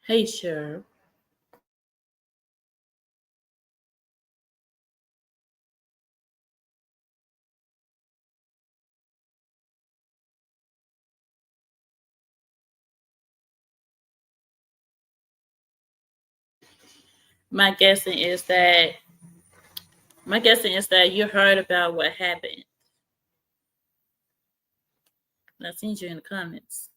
Hey, sure. My guessing is that my guessing is that you heard about what happened. I seen you in the comments.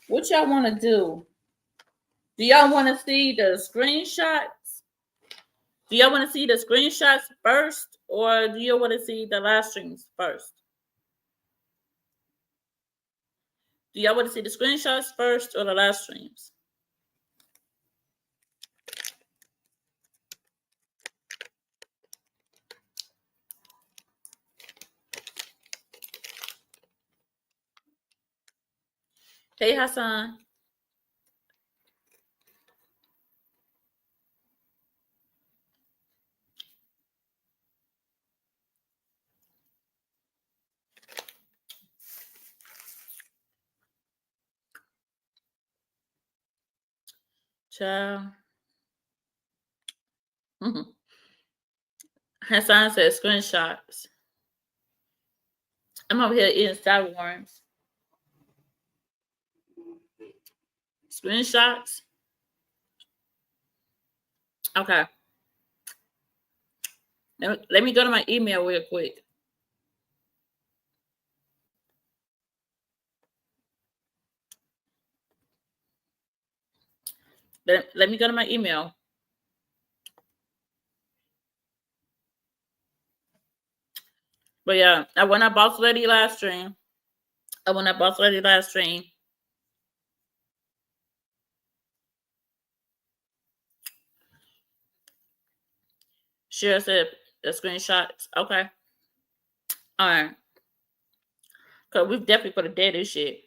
What y'all want to do? Do y'all want to see the screenshots? Do y'all want to see the screenshots first, or do you want to see the live streams first? Do y'all want to see the screenshots first or the live streams? Hey, Hassan. Ciao. Hassan says screenshots. I'm over here eating sour worms. Screenshots. Okay. Let me go to my email real quick. Let me go to my email. But yeah, I went on Boss Lady live stream. Share said the screenshots. Okay. All right. Cause we've definitely put a dead this shit.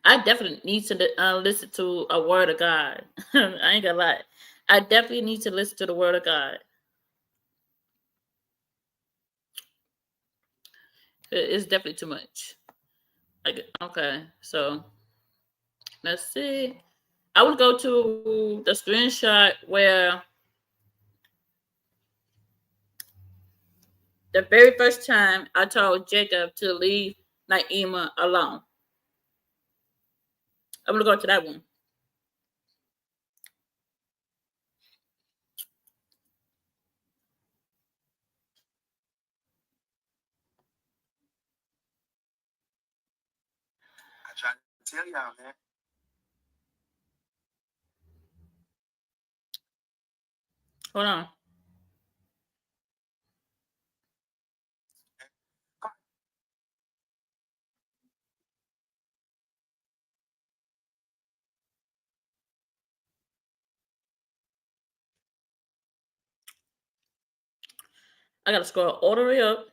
I definitely need to listen to a word of God. I ain't gonna lie. I definitely need to listen to the word of God. It's definitely too much. Okay, so let's see. I would go to the screenshot where the very first time I told Jacob to leave Naima alone. I'm gonna go to that one. I tried to tell y'all, man. Hold on. I gotta scroll all the way up.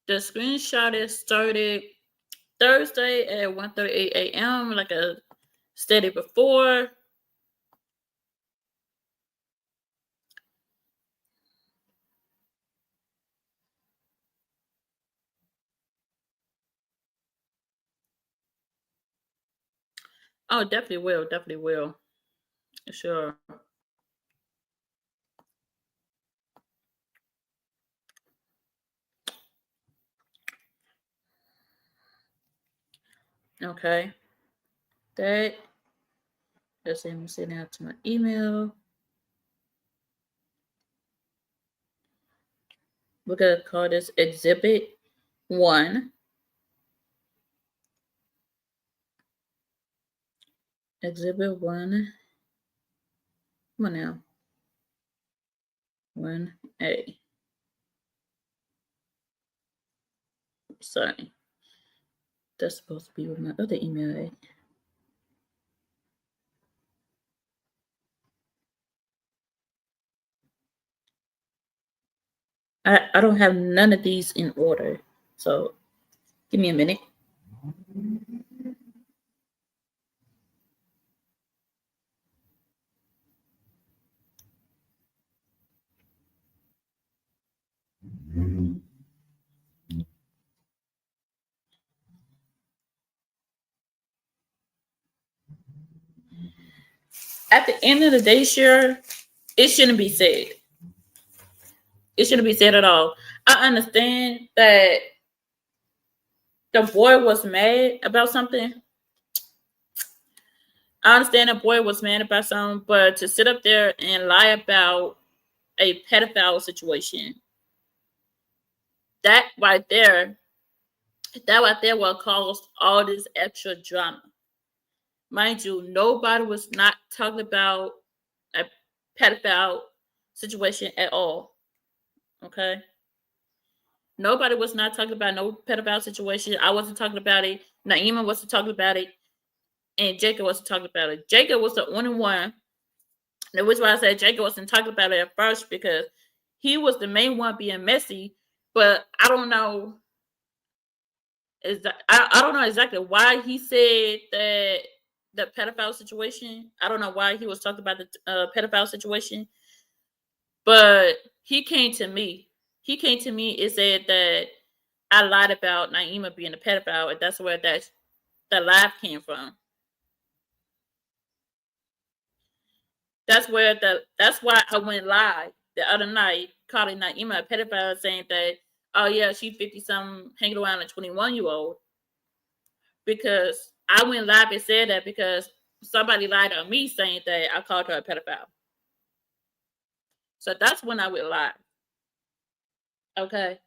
The screenshot is started Thursday at 1:38 a.m. like I stated before. Oh, definitely will. Definitely will. Sure. Okay. That. Let's see, I'm sending out to my email. We're gonna call this Exhibit 1. Exhibit 1. Come on now. 1A. Sorry. That's supposed to be with my other email. I don't have none of these in order. So give me a minute. At the end of the day, sure, it shouldn't be said. It shouldn't be said at all. I understand that the boy was mad about something. I understand the boy was mad about something, but to sit up there and lie about a pedophile situation, that right there will cause all this extra drama. Mind you, nobody was not talking about a pedophile situation at all. Okay? Nobody was not talking about no pedophile situation. I wasn't talking about it. Naima wasn't talking about it. And Jacob wasn't talking about it. Jacob was the only one. And which why I said Jacob wasn't talking about it at first because he was the main one being messy. But I don't know. I don't know exactly why he said that the pedophile situation. I don't know why he was talking about the pedophile situation. But he came to me. He came to me and said that I lied about Naima being a pedophile, and that's where the lie came from. That's why I went live the other night calling Naima a pedophile, saying that oh yeah, she's 50 something hanging around a 21-year-old. Because I went live and said that because somebody lied on me saying that I called her a pedophile. So that's when I went live. Okay.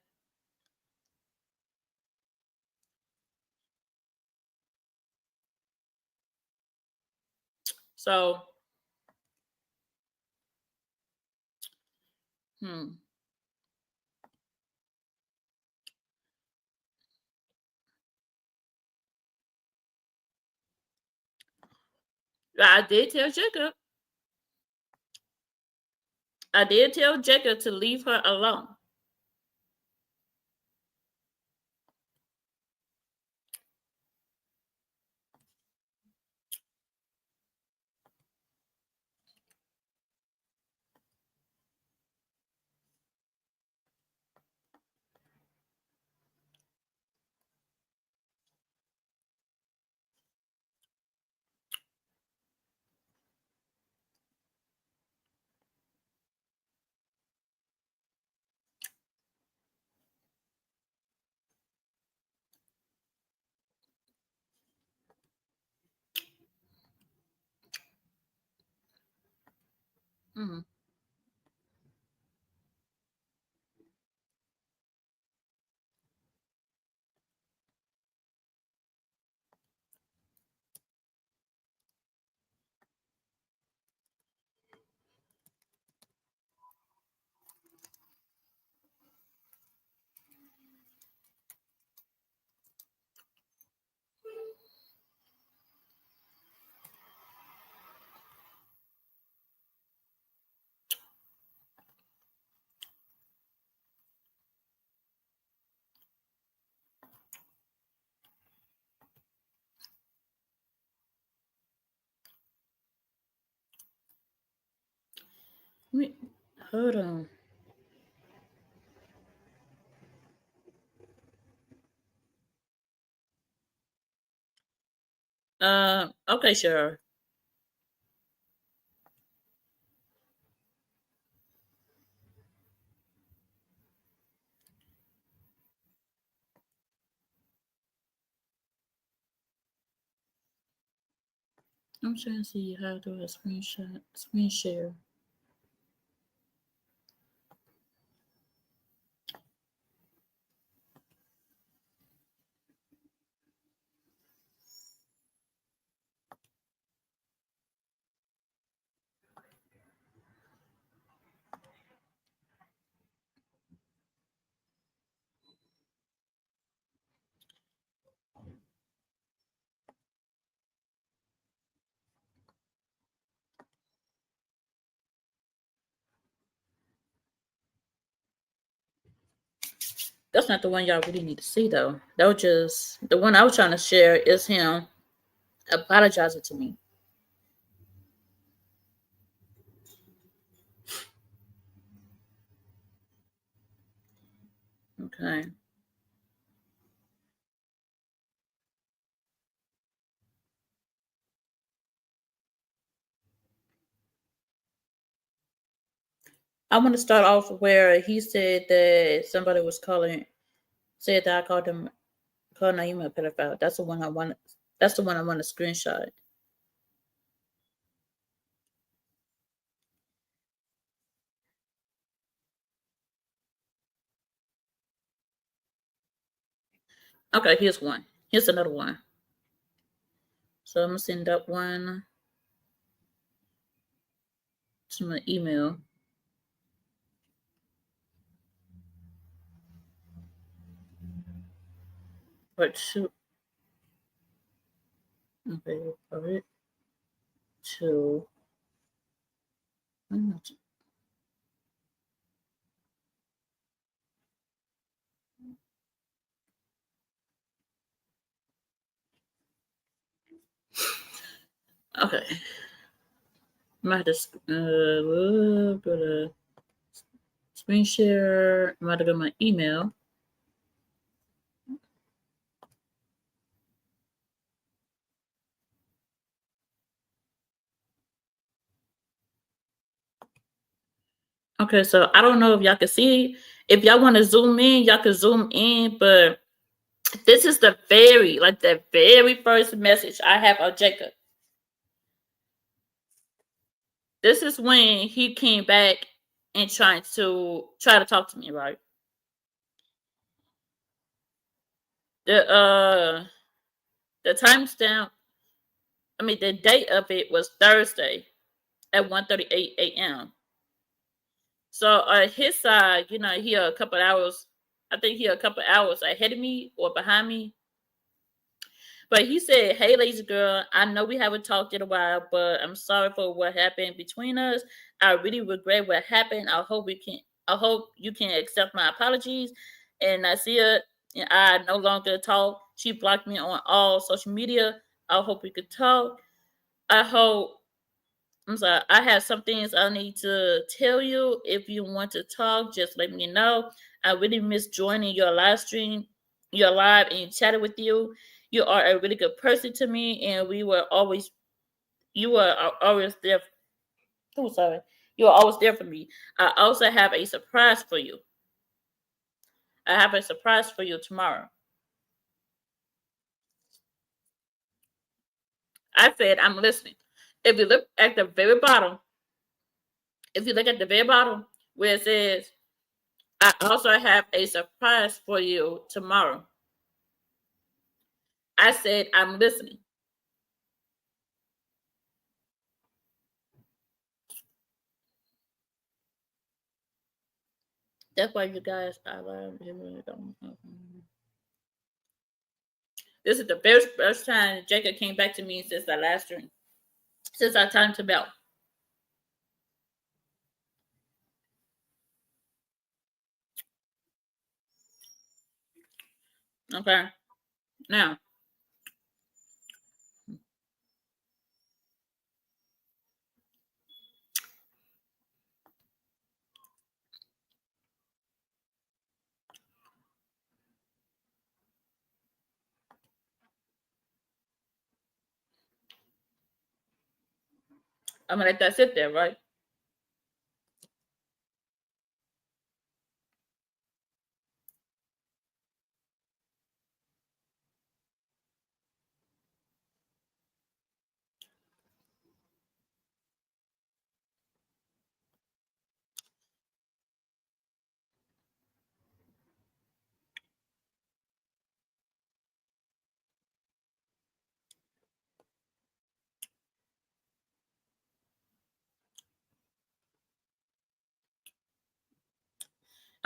So hmm. I did tell Jacob. I did tell Jacob to leave her alone. Mm-hmm. Wait, hold on. Okay, sure. I'm trying to see how to do a screenshot, screen share. That's not the one y'all really need to see though. That was just the one I was trying to share is him apologizing to me. Okay. I want to start off where he said that somebody was calling, said that I called Naima a pedophile. That's the one I want. That's the one I want to screenshot. Okay, here's one. Here's another one. So I'm gonna send that one to my email. But to okay, all right. To okay. I might have to go to screen share. I might have go to my email. Okay, so I don't know if y'all can see. If y'all want to zoom in, y'all can zoom in. But this is the very first message I have of Jacob. This is when he came back and try to talk to me, right? The the timestamp, I mean the date of it was Thursday at 1:38 a.m. So his side, he a couple hours. I think he a couple hours ahead of me or behind me. But he said, "Hey, lazy girl, I know we haven't talked in a while, but I'm sorry for what happened between us. I really regret what happened. I hope you can accept my apologies." And I see her, and I no longer talk. She blocked me on all social media. I hope we could talk. I hope I'm sorry. I have some things I need to tell you. If you want to talk, just let me know. I really miss joining your live stream, your live, and chatting with you. You are a really good person to me, and you were always there. Oh, sorry. You are always there for me. I also have a surprise for you. I have a surprise for you tomorrow. I said, I'm listening. If you look at the very bottom, if you look at the very bottom where it says, I also have a surprise for you tomorrow. I said, I'm listening. That's why you guys, this is the first time Jacob came back to me since our last drink, since our time to melt. Okay. Now, I'm gonna let that sit there, right?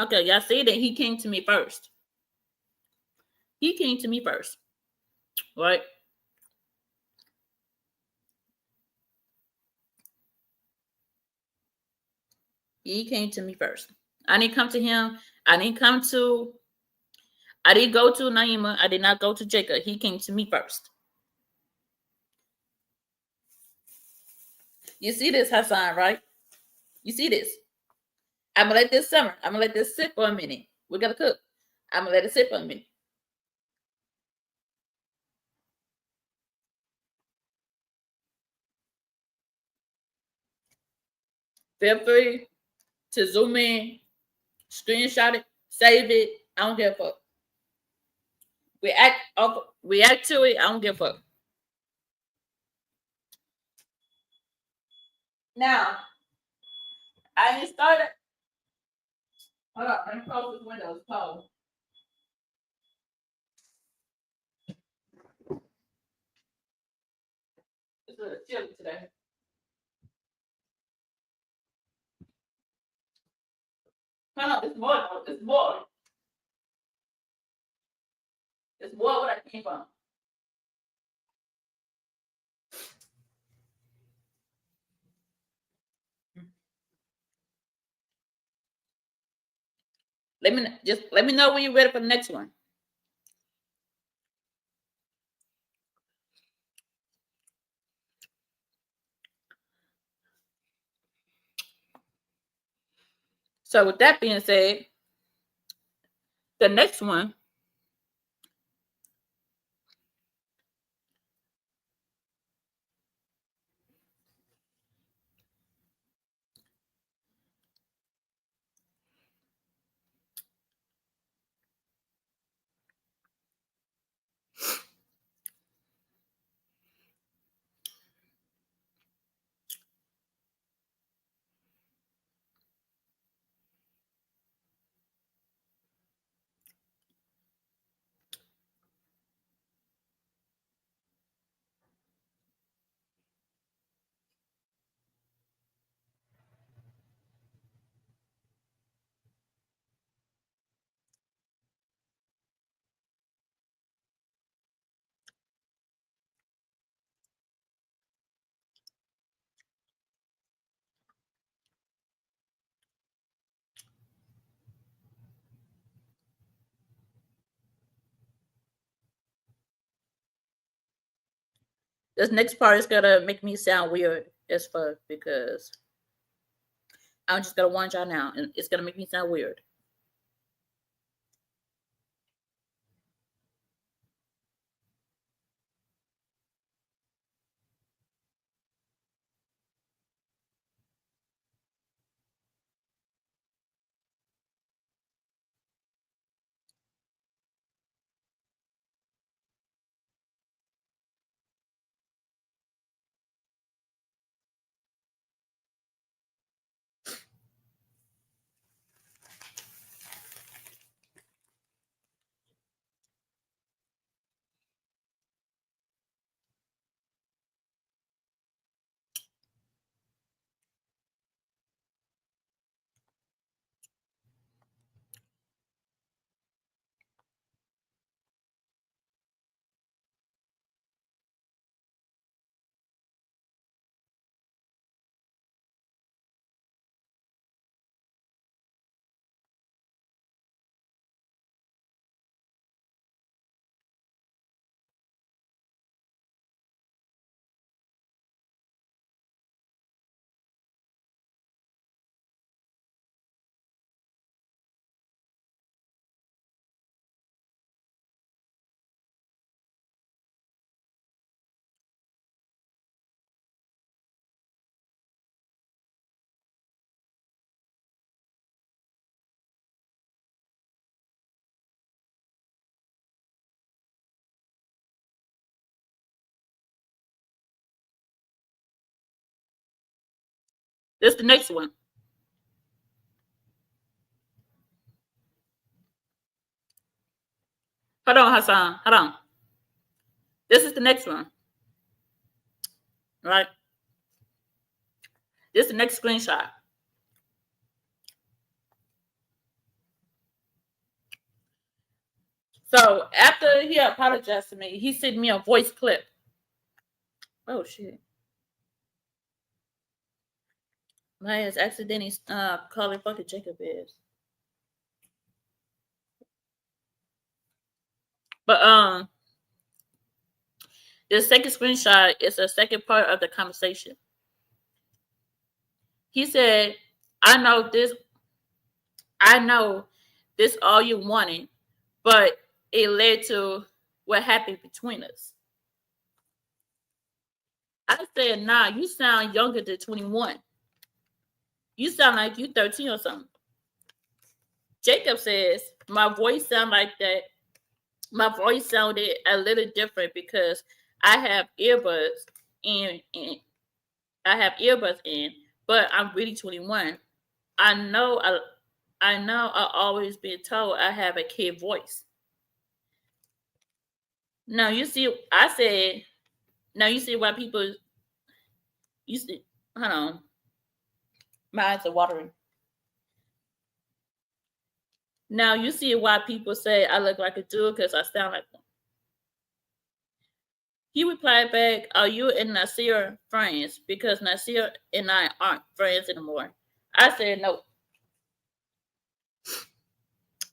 Okay, y'all see that he came to me first. He came to me first, right? He came to me first. I didn't come to him. I didn't go to Naima. I did not go to Jacob. He came to me first. You see this, Hassan, right? You see this? I'm gonna let this simmer. I'm gonna let this sit for a minute. We're gonna cook. I'm gonna let it sit for a minute. Feel free to zoom in, screenshot it, save it. I don't give a fuck. React to it. I don't give a fuck. Now, I ain't started. Hold on, let me close this window. It's cold. It's a little chilly today. Hold on, it's more though. It's more. It's more what I came from. Let me know when you're ready for the next one. So with that being said, the next one. This next part is gonna make me sound weird as fuck because I'm just gonna warn y'all now, and it's gonna make me sound weird. This is the next one. Hold on, Hassan. Hold on. This is the next one. Right? This is the next screenshot. So after he apologized to me, he sent me a voice clip. Oh shit. My ass accidentally calling fucking Jacob is. But the second screenshot is the second part of the conversation. He said, I know this all you wanted, but it led to what happened between us. I said, nah, you sound younger than 21. You sound like you 13 or something. Jacob says, my voice sound like that. My voice sounded a little different because I have earbuds in. I have earbuds in, but I'm really 21. I know I always been told I have a kid voice. Now you see, I said, now you see why people, you see, hold on, my eyes are watering. Now you see why people say I look like a dude because I sound like one. He replied back, are you and Nasir friends? Because Nasir and I aren't friends anymore. I said no.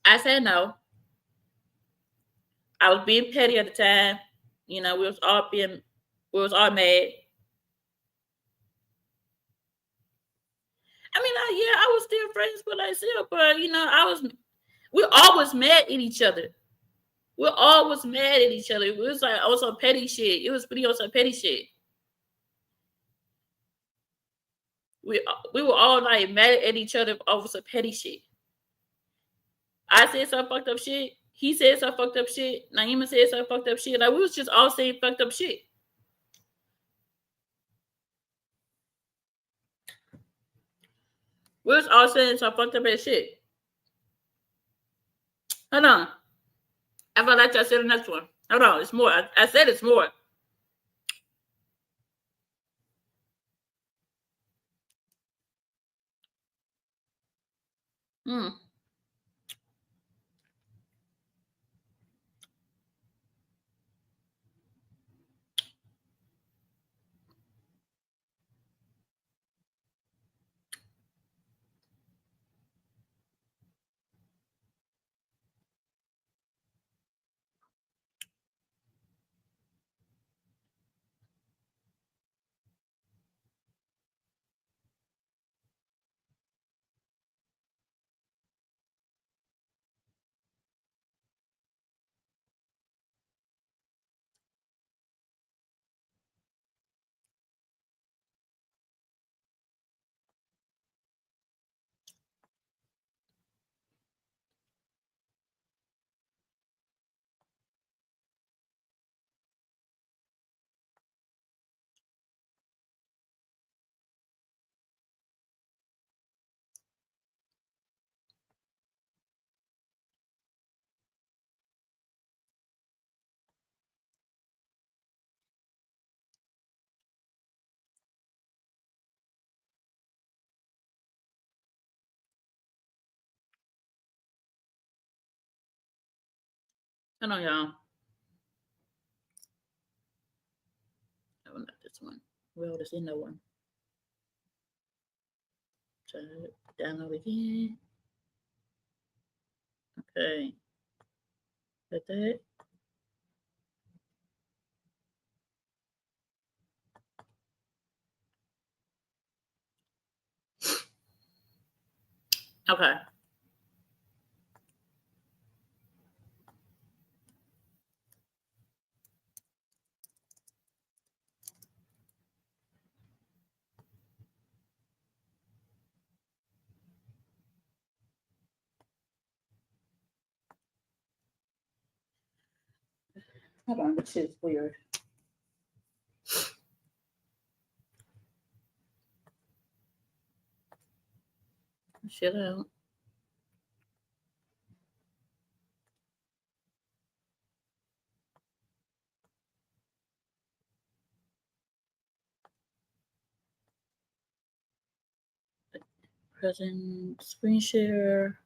I said no. I was being petty at the time. You know, we was all mad. I mean, yeah, I was still friends with Nasir, but you know, we always mad at each other. We're always mad at each other. It was like on some petty shit. It was pretty on some petty shit. We were all like mad at each other over some petty shit. I said some fucked up shit. He said some fucked up shit. Naima said some fucked up shit. Like we was just all saying fucked up shit. We was all saying some fucked up ass shit. Hold on. I feel like I said the next one. Hold on, it's more. I said it's more. Hmm. Hold on, y'all. No, not this one. Well, this is no one. Try to download again. Okay. Got that. Okay. Hold on, this shit's weird. Shit out. Present screen share.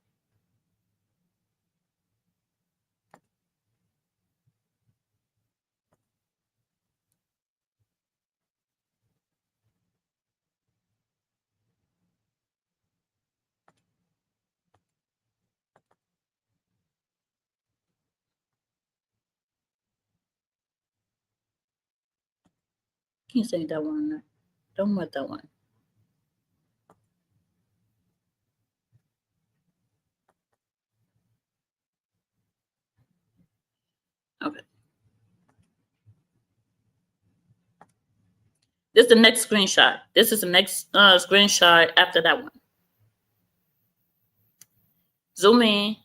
Can't say that one. Don't want that one. Okay. This is the next screenshot. This is the next screenshot after that one. Zoom in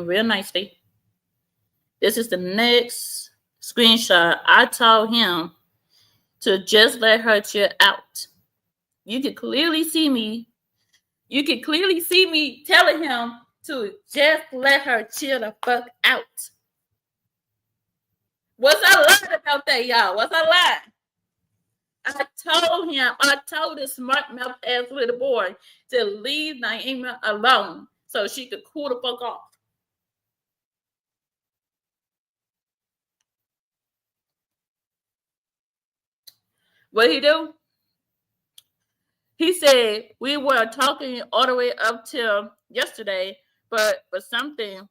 real nicely. This is the next screenshot. I told him to just let her chill out. You can clearly see me. You can clearly see me telling him to just let her chill the fuck out. What's I lying about that, y'all? What's I lying? I told this smart mouth ass little boy to leave Naima alone so she could cool the fuck off. What he do? He said we were talking all the way up till yesterday, but something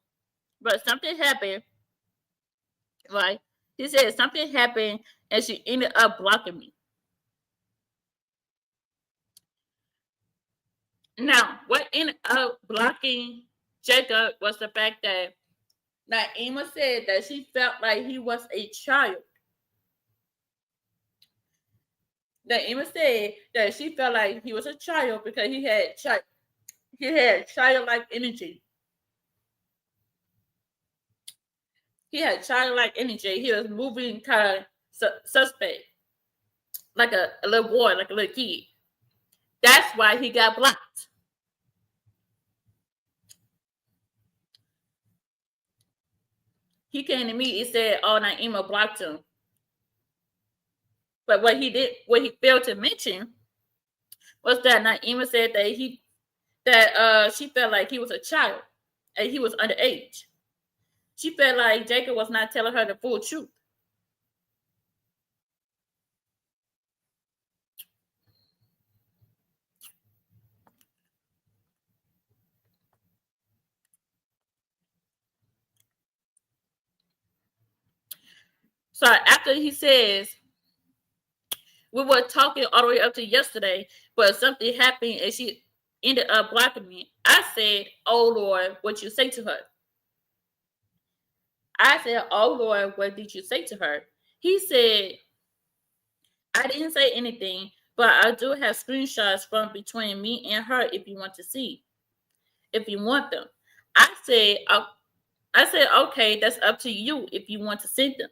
happened, right? He said something happened and she ended up blocking me. Now, what ended up blocking Jacob was the fact that Naima said that she felt like he was a child. Naima said that she felt like he was a child because he had childlike energy. He had childlike energy. He was moving kind of suspect, like a little boy, like a little kid. That's why he got blocked. He came to me and said, "Oh, Naima blocked him." But what he failed to mention was that Naima said that she felt like he was a child and he was underage. She felt like Jacob was not telling her the full truth. So after he says, we were talking all the way up to yesterday, but something happened and she ended up blocking me. I said, "Oh Lord, what you say to her?" I said, "Oh Lord, what did you say to her?" He said, "I didn't say anything, but I do have screenshots from between me and her if you want to see, if you want them." I said, "Okay, that's up to you if you want to send them."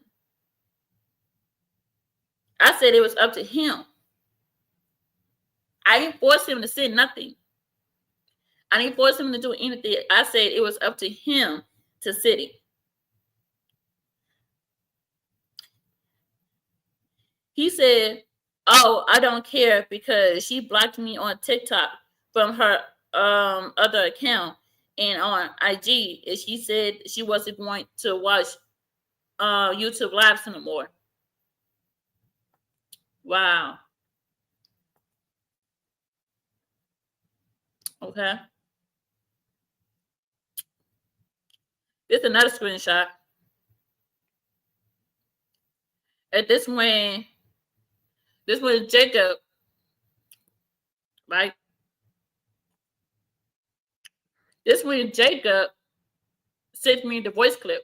I said it was up to him. I didn't force him to send nothing. I didn't force him to do anything. I said it was up to him to send it. He said, "Oh, I don't care because she blocked me on TikTok from her other account and on IG, and she said she wasn't going to watch YouTube lives anymore." Wow. Okay. This is another screenshot. At this when Jacob, right? This when Jacob sent me the voice clip.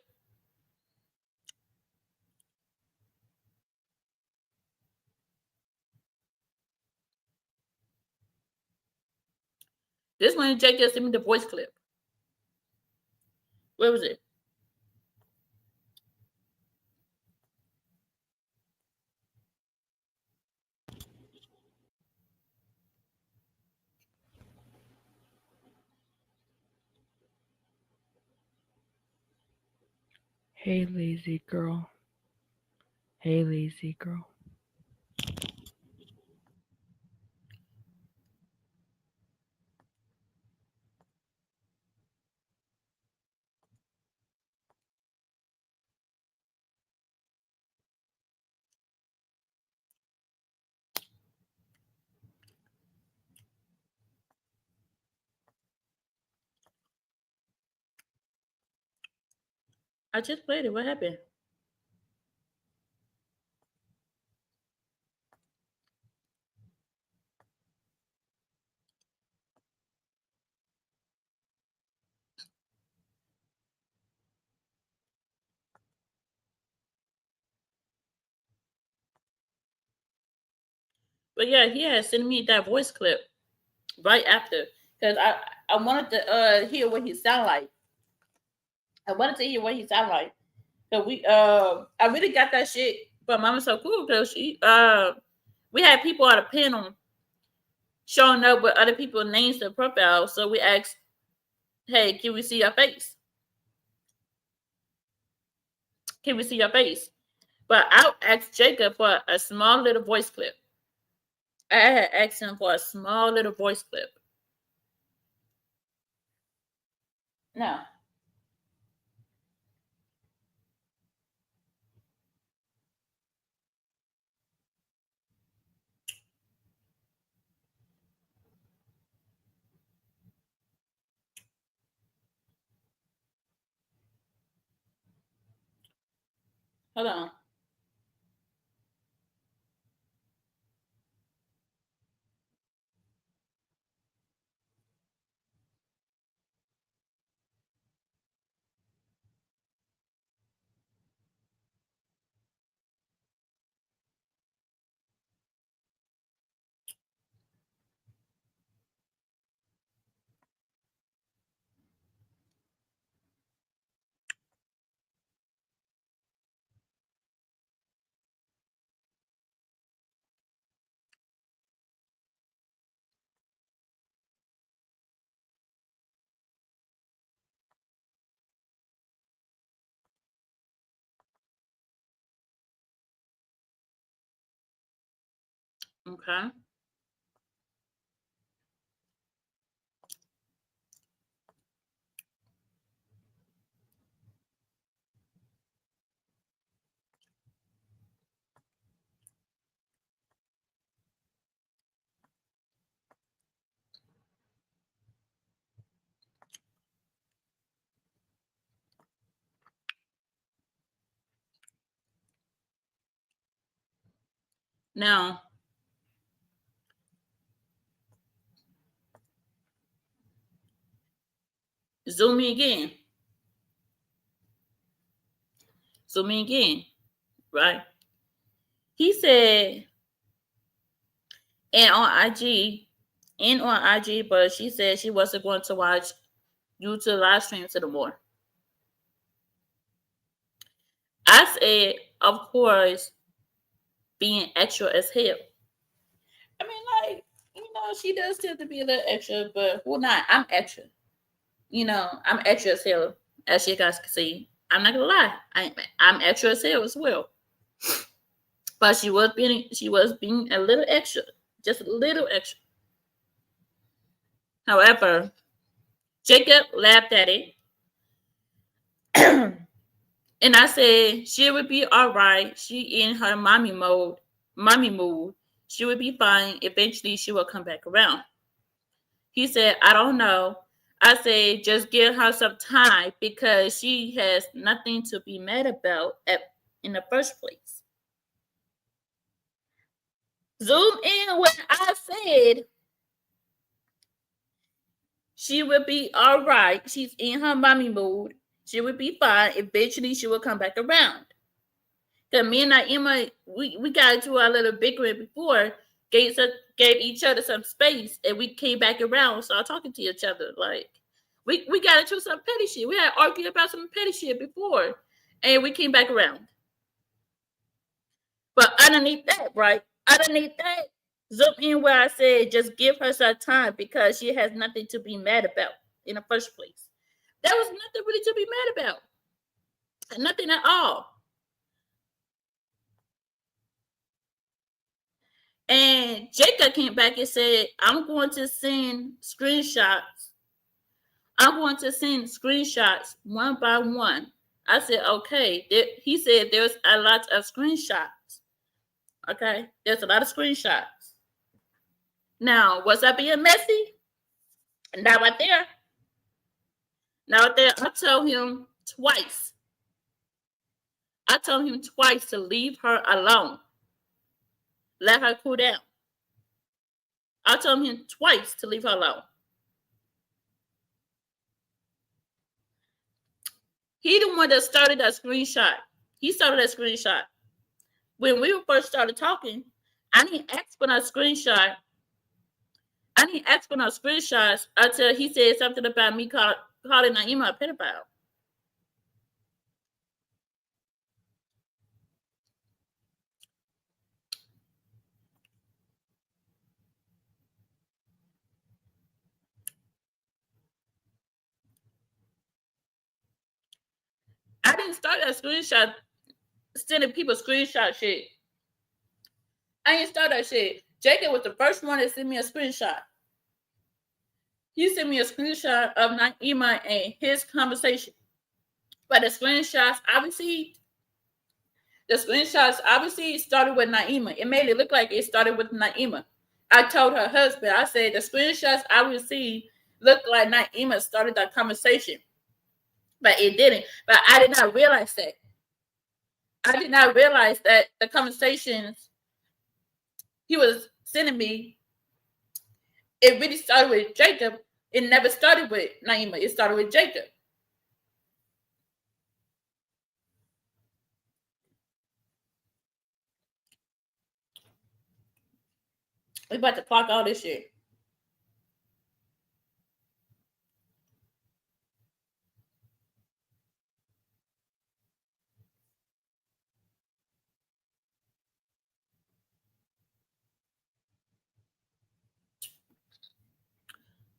This when Jacob sent me the voice clip. Where was it? Hey, lazy girl. Hey, lazy girl. I just played it. What happened? But yeah, he had sent me that voice clip right after because I wanted to hear what he sound like. I wanted to hear what he sound like. So I really got that shit. But Mama's so cool because we had people on the panel showing up with other people's names and profiles. So we asked, "Hey, can we see your face? Can we see your face?" But I asked Jacob for a small little voice clip. I had asked him for a small little voice clip. No. Hold on. Okay. Now, zoom in again. Zoom in again. Right. He said, and on IG, but she said she wasn't going to watch YouTube live streams anymore. I said, of course, being extra as hell. I mean, like, she does tend to be a little extra, but well, not. I'm extra. I'm extra as hell, as you guys can see. I'm not gonna lie. I'm extra as hell as well. But she was being a little extra, just a little extra. However, Jacob laughed at it. And I said she would be all right. She in her mommy mood. She would be fine. Eventually, she will come back around. He said, I don't know. I said, just give her some time because she has nothing to be mad about in the first place. Zoom in when I said she would be all right. She's in her mommy mood. She would be fine. Eventually, she will come back around. Because me and Naima, we got into a little bickering before, gave each other some space, and we came back around and started talking to each other. Like, we got into some petty shit. We had argued about some petty shit before, and we came back around. But underneath that, right? Underneath that, zoom in where I said just give her some time because she has nothing to be mad about in the first place. There was nothing really to be mad about. Nothing at all. And Jacob came back and said, I'm going to send screenshots. I'm going to send screenshots one by one. I said, okay. He said there's a lot of screenshots. Okay. There's a lot of screenshots. Now, was I being messy? Not right there. Not right there. I told him twice. I told him twice to leave her alone. Let her cool down. I told him twice to leave her alone. He the one that started that screenshot. He started that screenshot. When we first started talking, I didn't ask for no screenshot. I didn't ask for no screenshots until he said something about me calling Naima a pedophile. I didn't start that screenshot, sending people screenshot shit. I didn't start that shit. Jacob was the first one that sent me a screenshot. He sent me a screenshot of Naima and his conversation. But the screenshots I received started with Naima. It made it look like it started with Naima. I told her husband, I said, the screenshots I received looked like Naima started that conversation. But it didn't. But I did not realize that. I did not realize that the conversations he was sending me, it really started with Jacob. It never started with Naima. It started with Jacob. We about to clock all this shit.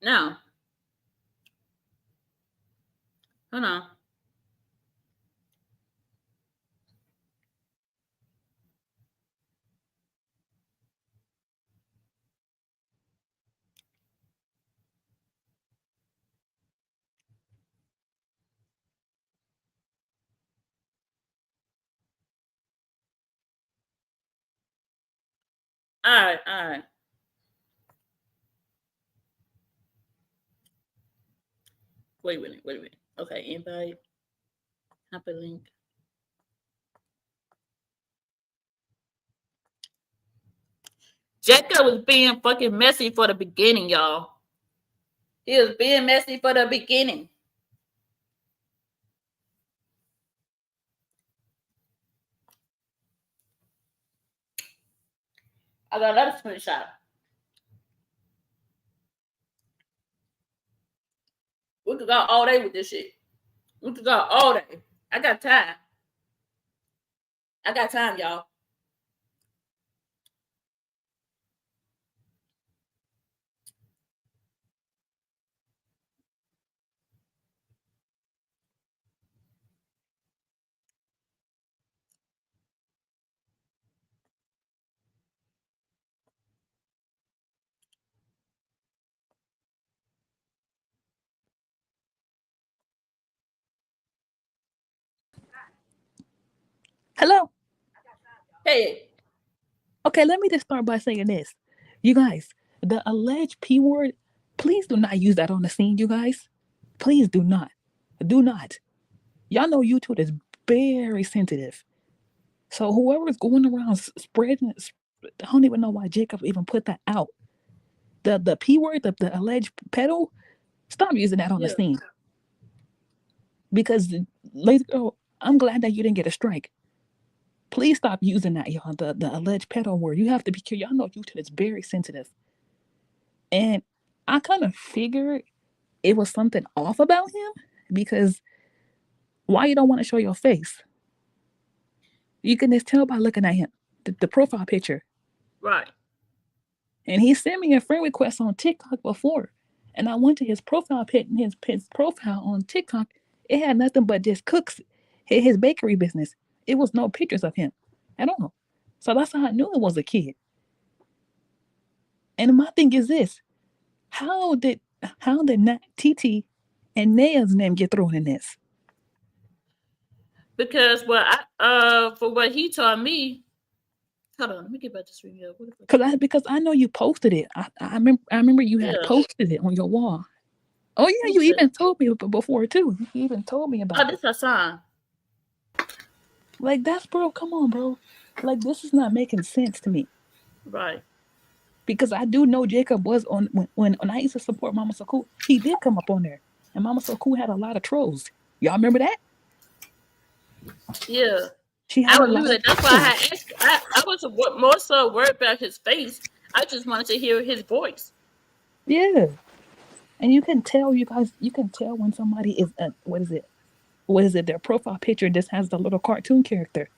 Now, hold on. All right. Wait a minute. Okay, invite. Hyperlink. Jacob was being fucking messy for the beginning, y'all. He was being messy for the beginning. I got another screenshot. We could go all day with this shit. We could go all day. I got time. Y'all. Hello. Hey. Okay, let me just start by saying this. You guys, the alleged P word, please do not use that on the scene, you guys. Please do not. Do not. Y'all know YouTube is very sensitive. So whoever's going around spreading, I don't even know why Jacob even put that out. The P word, the alleged pedo, stop using that on the scene. Because, ladies, girl, I'm glad that you didn't get a strike. Please stop using that, y'all. The alleged pedo word. You have to be careful. Y'all know YouTube is very sensitive. And I kind of figured it was something off about him because why you don't want to show your face? You can just tell by looking at him, the profile picture. Right. And he sent me a friend request on TikTok before. And I went to his profile pic and his profile on TikTok. It had nothing but just cooks, his bakery business. It was no pictures of him at all. So that's how I knew it was a kid. And my thing is this: how did TT and Naya's name get thrown in this? Because for what he told me. Hold on, let me get back to stream. Because I know you posted it. I remember you had posted it on your wall. Oh yeah, you even told me before too. You even told me about. Oh, this is a song. Like that's bro. Come on, bro. Like this is not making sense to me. Right. Because I do know Jacob was on when I used to support Mama So Cool. He did come up on there, and Mama So Cool had a lot of trolls. Y'all remember that? Yeah. She had I remember that. That's why I was more so worried about his face. I just wanted to hear his voice. Yeah. And you can tell, you guys, you can tell when somebody is, what is it? What is it? Their profile picture just has the little cartoon character.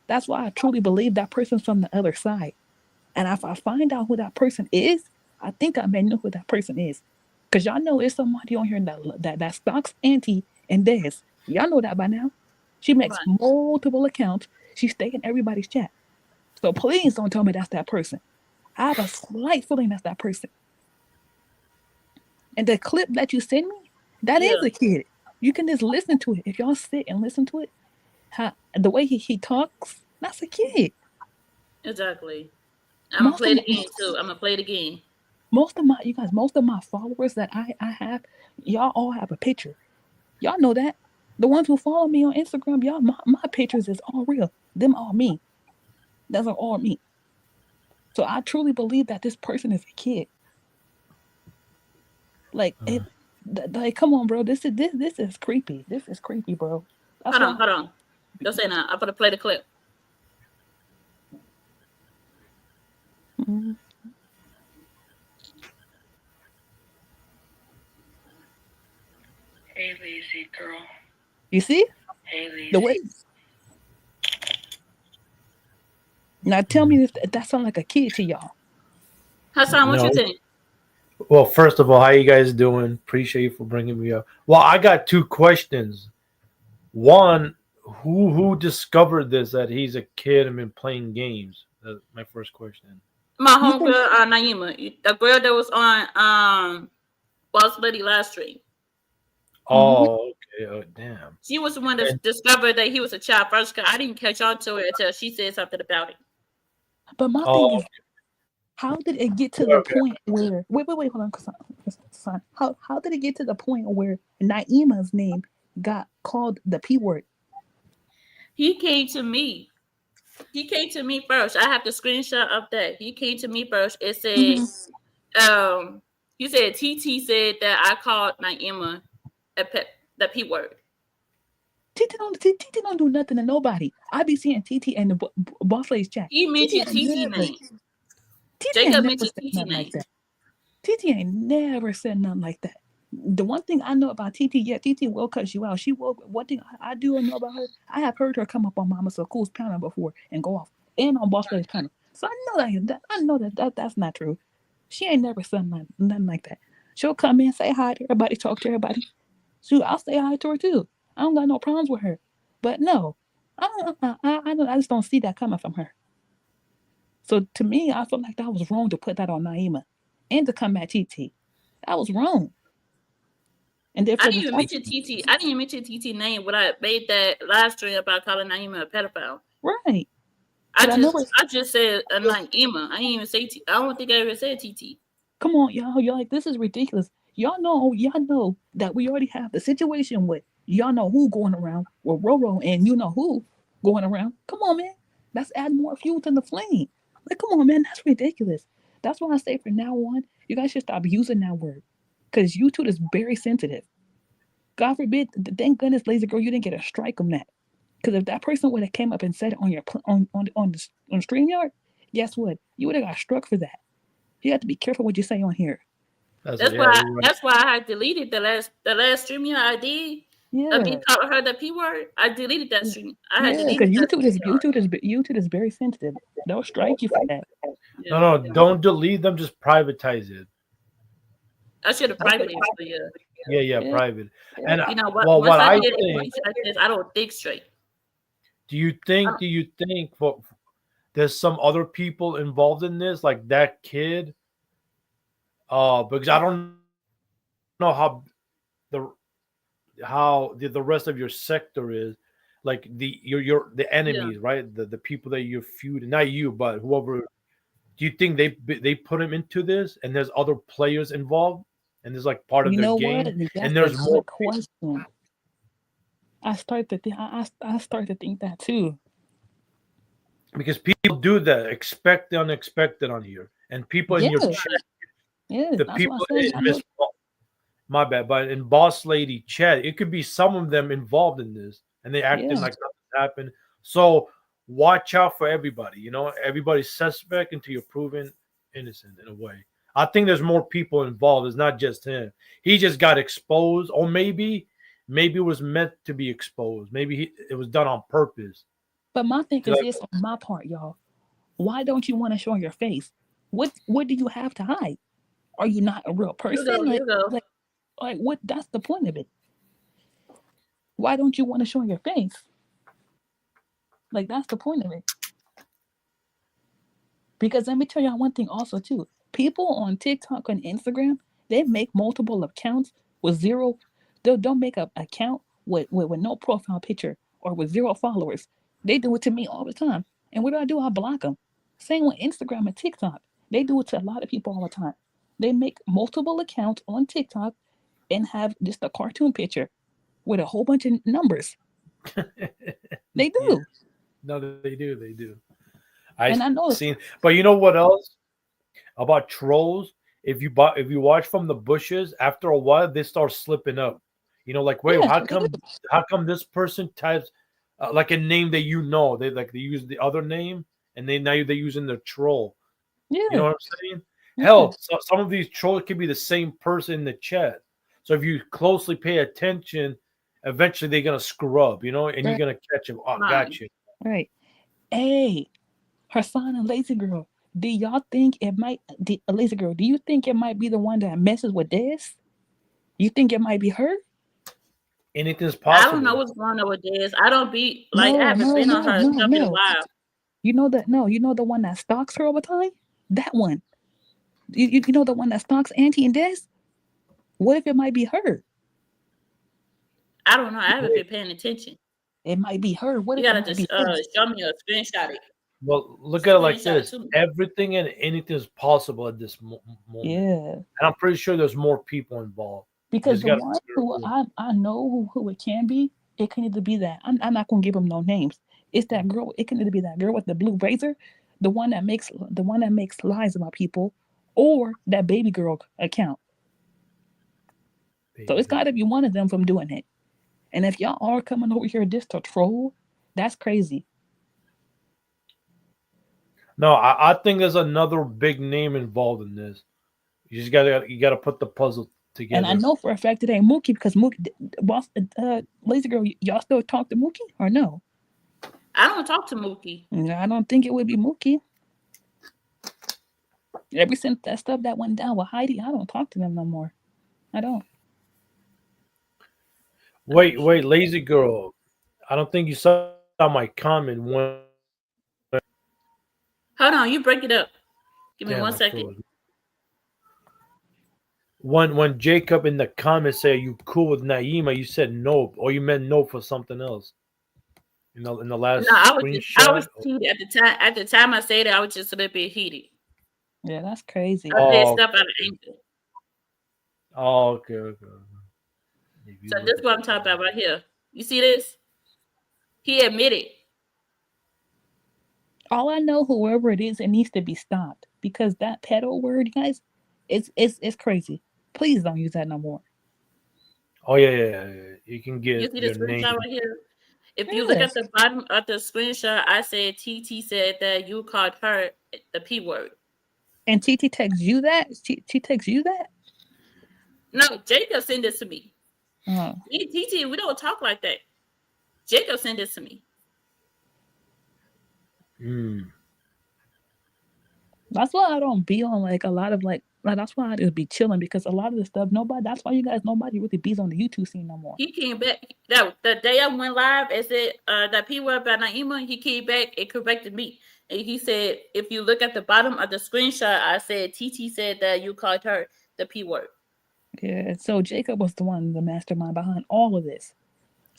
That's why I truly believe that person's from the other side. And if I find out who that person is, I think I may know who that person is. Because y'all know it's somebody on here that stalks Auntie and Des. Y'all know that by now. She makes Right. multiple accounts. She stays in everybody's chat. So please don't tell me that's that person. I have a slight feeling that's that person. And the clip that you send me, that is Yeah. a kid. You can just listen to it. If y'all sit and listen to it, the way he talks, that's a kid. Exactly. I'm gonna Most play of the game too. I'm gonna play the game. most of my followers that I have, y'all all have a picture. Y'all know that. The ones who follow me on Instagram, y'all, my pictures is all real. Them all me. That's all me. So I truly believe that this person is a kid. Like it, like come on, bro. This is creepy. This is creepy, bro. That's Hold on. Don't say that. I'm gonna play the clip. Mhm. Hey, lazy girl. You see Hey, lazy. the way. Now tell me if that sounds like a kid to y'all. Hassan, what No. you think? Well, first of all, how you guys doing? Appreciate you for bringing me up. Well, I got two questions. One, who discovered this that he's a kid and been playing games? That's my first question. My You think homegirl, Naima, the girl that was on Boss Lady last stream. Oh, okay. Oh, damn. She was the one that And discovered that he was a child first. Cause I didn't catch on to it until she said something about it. But my thing oh, is, how did it get to okay, the okay. point where wait, hold on, son. How did it get to the point where Naima's name got called the P word? He came to me. He came to me first. I have the screenshot of that. He came to me first. It said, he said TT said that I called Naima the P word. TT don't do nothing to nobody. I be seeing TT and the boss lady's chat. He mentioned TT TT ain't never, name. TT ain't Jacob never mentioned said TT nothing name. like that. TT ain't never said nothing like that. The one thing I know about TT, yeah, TT will cuss you out. She will. One thing I do know about her, I have heard her come up on Mama So Cool's panel before and go off, and on Boss Lady's panel. So I know that that's not true. She ain't never said nothing like that. She'll come in, say hi to everybody, talk to everybody. Shoot, I'll say hi to her too. I don't got no problems with her. But no, I just don't see that coming from her. So to me, I feel like that was wrong to put that on Naima and to come at TT. That was wrong. And then I for didn't the even fact, mention TT. I didn't even mention TT name when I made that live stream about calling Naima a pedophile. right. I But I know just said Naima. I didn't even say I don't think I ever said TT. come on, y'all like this is ridiculous. Y'all know that we already have the situation with y'all know who going around with Roro and you know who going around. Come on, man. That's adding more fuel to the flame. Like, come on, man, that's ridiculous. That's why I say from now on, you guys should stop using that word. Because YouTube is very sensitive. God forbid, thank goodness, lazy girl, you didn't get a strike on that. Because if that person would have came up and said it on your on StreamYard, guess what? You would have got struck for that. You have to be careful what you say on here. That's Yeah, why you're right. that's why I deleted the last streaming I did. Of me Yeah, calling her the P word. I deleted that stream. I had yeah, deleted because that YouTube is very sensitive. They'll strike you for that. No, don't delete them. Just privatize it. I should have privated it for you. Yeah, Yeah, private. And You know what? well, Once what I I get it, think. like this, I don't think straight. Do you I think for there's some other people involved in this, like that kid? Because I don't know the the rest of your sector is, like your the yeah. enemies, right? The people that you're feuding, not you, but whoever. Do you think they put him into this, and there's other players involved, and there's like part of you their know what? game, That's and a there's more good question. I start to think. I start to think that too. because people do that, expect the unexpected on here, and people in your Yeah, chat, yeah. the That's what people I in said. I know. my bad, but in Boss Lady chat, it could be some of them involved in this, and they acting Yeah, like nothing happened. So watch out for everybody. You know, everybody's suspect until you're proven innocent in a way. I think there's more people involved. It's not just him. He just got exposed, or maybe it was meant to be exposed. Maybe it was done on purpose. But my thing is Like, this on my part, y'all. Why don't you want to show your face? What do you have to hide? Are you not a real person? You go. Like what? That's the point of it. Why don't you want to show your face? Like that's the point of it. Because let me tell y'all one thing also too. People on TikTok and Instagram, they make multiple accounts with zero. They'll make an account with no profile picture or with 0 followers. They do it to me all the time. And what do? I block them. Same with Instagram and TikTok. They do it to a lot of people all the time. They make multiple accounts on TikTok and have just a cartoon picture with a whole bunch of numbers. They do. Yeah. No, they do. I know. Seen, but you know what else about trolls? If you watch from the bushes, after a while they start slipping up. You know, like wait, how come this person types like a name that you know? They use the other name, and they're using the troll. Yeah, you know what I'm saying? Yeah. Hell, some of these trolls could be the same person in the chat. So if you closely pay attention, eventually they're gonna screw up, you know, and you're gonna catch them. Oh, got you. Right. Hey, Hassan and Lazy Girl, do y'all think it might? Lazy Girl, do you think it might be the one that messes with this? You think it might be her? Anything's possible. I don't know what's going on with this. I don't be like I haven't been on her stuff in a while. You know that? No, you know the one that stalks her all the time. That one. You know the one that stalks Auntie and Des? What if it might be her? I don't know. I haven't been paying attention. It might be her. What you gotta just show me a screenshot. Well, look at it like this: everything and anything is possible at this moment. Yeah, and I'm pretty sure there's more people involved. Because the one who I know who it can be, it can either be that I'm not gonna give them no names. It's that girl. It can either be that girl with the blue razor, the one that makes lies about people, or that baby girl account. So it's got to be one of them from doing it. And if y'all are coming over here just to troll, that's crazy. No, I think there's another big name involved in this. You just gotta put the puzzle together. And I know for a fact it ain't Mookie because Mookie, Lazy Girl, y'all still talk to Mookie or no? I don't talk to Mookie. I don't think it would be Mookie. Ever since that stuff that went down with Heidi, I don't talk to them no more. I don't. Wait, Lazy Girl. I don't think you saw my comment. Hold on, you break it up. Give me 1 second. When Jacob in the comments said you cool with Naima, you said no, or you meant no for something else. In the last screenshot. I was heated at the time. At the time I said it, I was just a little bit heated. Yeah, that's crazy. I said stuff out of anger. Oh, okay. So this is what I'm talking about right here. You see this? He admitted. All I know, whoever it is, it needs to be stopped because that pedo word, guys, it's crazy. Please don't use that no more. Oh yeah. You can get. You see the screenshot right here? If you look at the bottom of the screenshot, I said TT said that you called her the P word. And TT texts you that? She texts you that? No, Jacob sent this to me. Oh. Me and TT, we don't talk like that. Jacob sent this to me. That's why I don't be on like a lot of like that's why I just be chilling because a lot of the stuff that's why you guys nobody really bees on the YouTube scene no more. He came back the day I went live and said that P word about Naima, he came back and corrected me. And he said, if you look at the bottom of the screenshot, I said TT said that you called her the P word. Yeah, so Jacob was the mastermind behind all of this.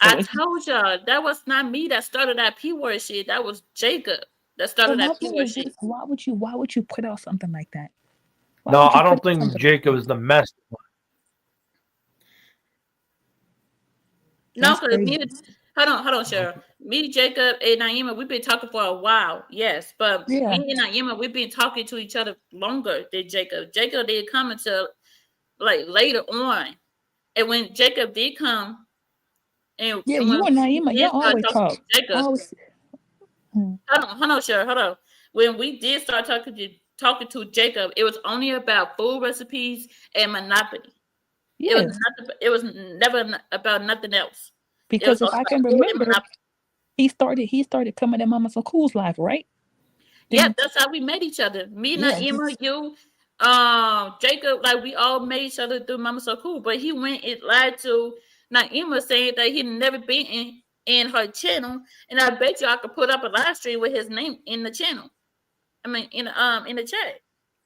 So I told y'all that was not me that started that P word shit. That was Jacob that started that P word shit. Why would you put out something like that? No, I don't think Jacob is the mastermind. No, because hold on, Cheryl. Me, Jacob, and Naima, we've been talking for a while, yes. But me and Naima, we've been talking to each other longer than Jacob. Jacob did come until like later on. And when Jacob did come, and you and Naima, y'all always talk. Hold on, Cheryl, hold on. When we did start talking to Jacob, it was only about food recipes and Monopoly. Yes, It was never about nothing else. It was because if only I can about food and remember, Monopoly. he started coming to Mama So Cool's live, right? Yeah, Didn't that's how we met each other. Me, yeah, Naima, you, Jacob, like we all met each other through Mama So Cool. But he went and lied to Naima saying that he'd never been in her channel. And I bet you I could put up a live stream with his name in the channel. I mean in the chat.